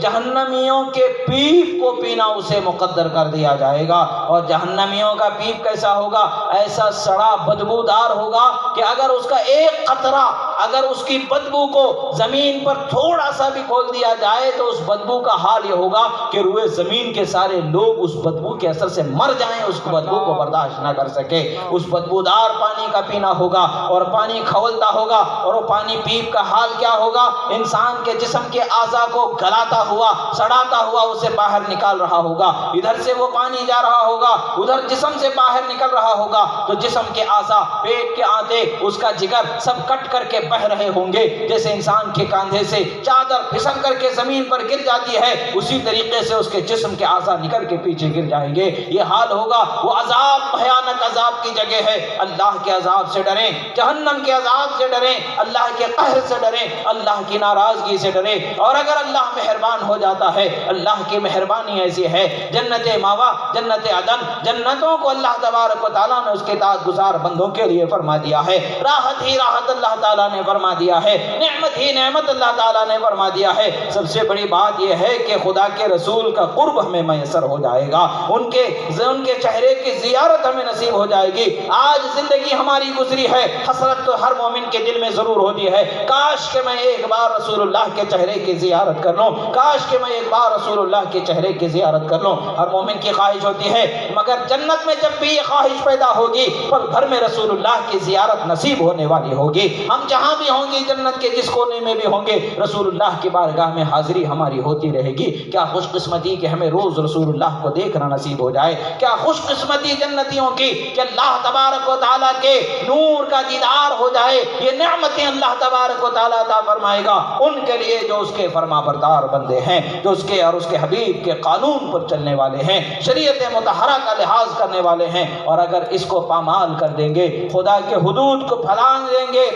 جہنمیوں کے پیپ کو پینا اسے مقدر کر دیا جائے گا۔ اور جہنمیوں کا پیپ کیسا ہوگا؟ ایسا سڑا بدبودار ہوگا کہ اگر اس کا ایک قطرہ اگر اس کی بدبو کو زمین پر تھوڑا سا بھی کھول دیا جائے تو اس بدبو کا حال یہ ہوگا کہ روئے زمین کے سارے لوگ اس بدبو کے اثر سے مر جائیں، اس بدبو کو برداشت نہ کر سکے. اس بدبودار پانی کا پینا ہوگا اور پانی کھولتا ہوگا، اور وہ پانی پیپ کا حال کیا ہوگا؟ انسان کے جسم کے اعضاء کو گلاتا ہوا، سڑاتا ہوا اسے باہر نکال رہا ہوگا. ادھر سے وہ پانی جا رہا ہوگا، ادھر جسم سے باہر نکل رہا ہوگا، تو جسم کے اعضاء، پیٹ کے آنتے، اس کا جگر سب کٹ کر کے بہ رہے ہوں گے. جیسے انسان کے کاندھے سے چادر پھسل کر کے زمین پر گر جاتی ہے، اسی طریقے سے اس کے جسم کے اعضاء نکل کے پیچھے گر جائیں گے. یہ حال ہوگا. وہ عذاب بھیانک عذاب کی جگہ ہے. اللہ کے عذاب سے ڈریں، جہنم کے عذاب سے ڈریں، اللہ کے قہر سے ڈریں، اللہ کی ناراضگی سے ڈریں. اور اگر اللہ مہربان ہو جاتا ہے، اللہ کی مہربانی ایسی ہے، جنت ماوا، جنت عدن، جنتوں کو اللہ تبارک و تعالیٰ نے اس کے اطاعت گزار بندوں کے لیے فرما دیا ہے. راحت ہی راحت اللہ تعالیٰ نے فرما دیا ہے، نعمت ہی نعمت اللہ تعالیٰ نے فرما دیا ہے. سب سے بڑی بات یہ ہے کہ خدا کے رسول کا قرب ہمیں میسر ہو جائے گا، ان کے چہرے کی زیارت ہمیں نصیب ہو جائے گی. آج زندگی ہماری گزری ہے، حسرت تو ہر مومن کے دل میں ضرور ہوتی ہے. کاش کہ میں ایک بار رسول اللہ کے چہرے کی زیارت کر لوں، کاش کہ میں ایک بار رسول اللہ کے چہرے کی زیارت کر لوں. ہر مومن کی خواہش ہوتی ہے، مگر جنت میں جب بھی یہ خواہش پیدا ہوگی، پل بھر میں رسول اللہ کی زیارت نصیب ہونے والی ہوگی. ہم جہاں بھی ہوں گے، جنت کے جس کونے میں بھی ہوں گے، رسول اللہ کی بارگاہ میں حاضری ہماری ہوتی رہے گی. کیا خوش قسمتی کہ ہمیں روز رسول اللہ کو دیکھنا نصیب ہو جائے. کیا خوش قسمتی جنتیوں کی کہ اللہ تبارک و تعالیٰ کے نور کا دیدار ہو جائے. یہ نعمتیں اللہ تبارک و تعالیٰ عطا فرمائے گا ان کے لیے جو اس کے فرما بردار بندے ہیں، جو اس کے اور اس کے حبیب کے قانون پر چلنے والے ہیں، شریعت مطہرہ کا لحاظ کرنے والے ہیں. اور اگر اس کو پامال کر دیں گے، خدا کے حدود کو پھلانگ دیں گے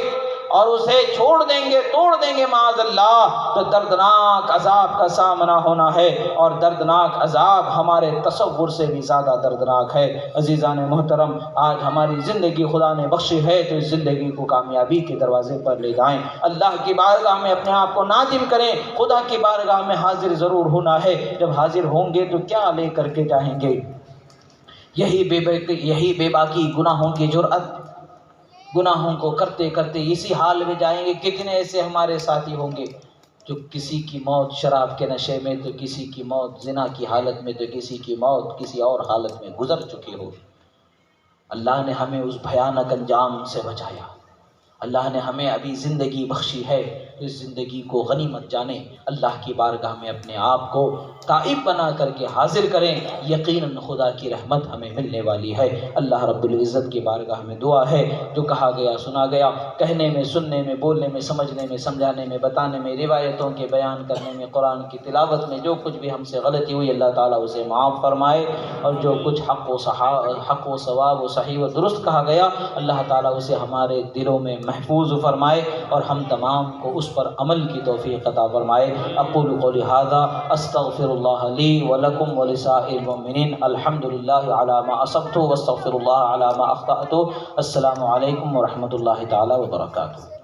اور اسے چھوڑ دیں گے، توڑ دیں گے معاذ اللہ، تو دردناک عذاب کا سامنا ہونا ہے. اور دردناک عذاب ہمارے تصور سے بھی زیادہ دردناک ہے. عزیزان محترم، آج ہماری زندگی خدا نے بخشی ہے تو اس زندگی کو کامیابی کے دروازے پر لے جائیں. اللہ کی بارگاہ میں اپنے آپ کو نادم کریں. خدا کی بارگاہ میں حاضر ضرور ہونا ہے. جب حاضر ہوں گے تو کیا لے کر کے جائیں گے؟ یہی بے باکی گناہوں کی جرأت، گناہوں کو کرتے کرتے اسی حال میں جائیں گے. کتنے ایسے ہمارے ساتھی ہوں گے جو کسی کی موت شراب کے نشے میں، تو کسی کی موت زنا کی حالت میں، تو کسی کی موت کسی اور حالت میں گزر چکی ہو. اللہ نے ہمیں اس بھیانک انجام سے بچایا. اللہ نے ہمیں ابھی زندگی بخشی ہے، اس زندگی کو غنیمت جانیں. اللہ کی بارگاہ میں اپنے آپ کو تائب بنا کر کے حاضر کریں. یقیناً خدا کی رحمت ہمیں ملنے والی ہے. اللہ رب العزت کی بارگاہ میں دعا ہے، جو کہا گیا سنا گیا، کہنے میں، سننے میں، بولنے میں، سمجھنے میں، سمجھانے میں، بتانے میں، روایتوں کے بیان کرنے میں، قرآن کی تلاوت میں جو کچھ بھی ہم سے غلطی ہوئی، اللہ تعالیٰ اسے معاف فرمائے. اور جو کچھ حق و ثواب و صحیح و درست کہا گیا، اللہ تعالیٰ اسے ہمارے دلوں میں محفوظ فرمائے اور ہم تمام کو اس پر عمل کی توفیق عطا فرمائے. اقول قولی ھذا استغفر اللہ لی ولکم ولسائر المؤمنین. الحمد للہ علی ما اصبت واستغفر اللہ علی ما اخطأت. السلام علیکم ورحمۃ اللہ تعالی وبرکاتہ.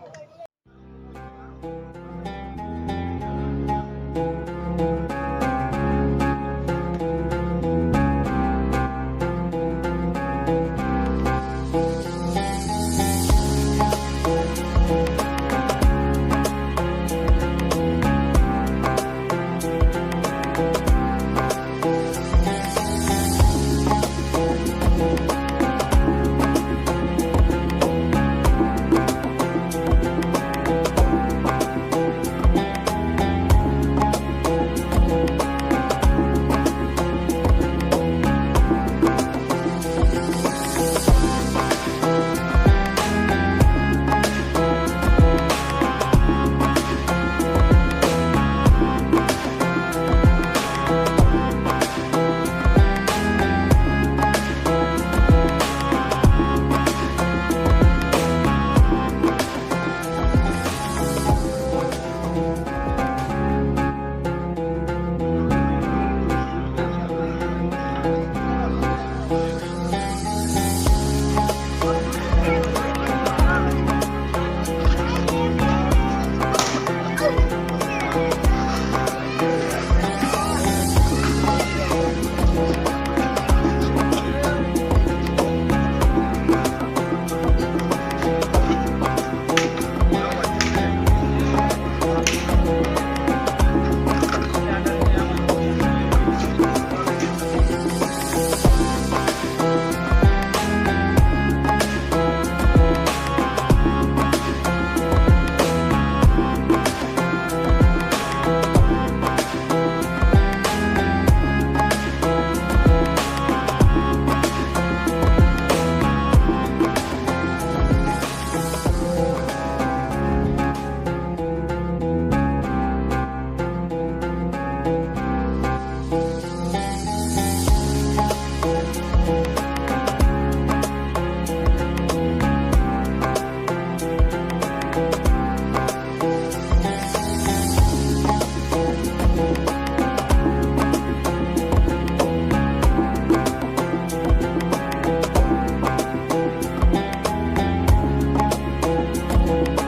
ہے.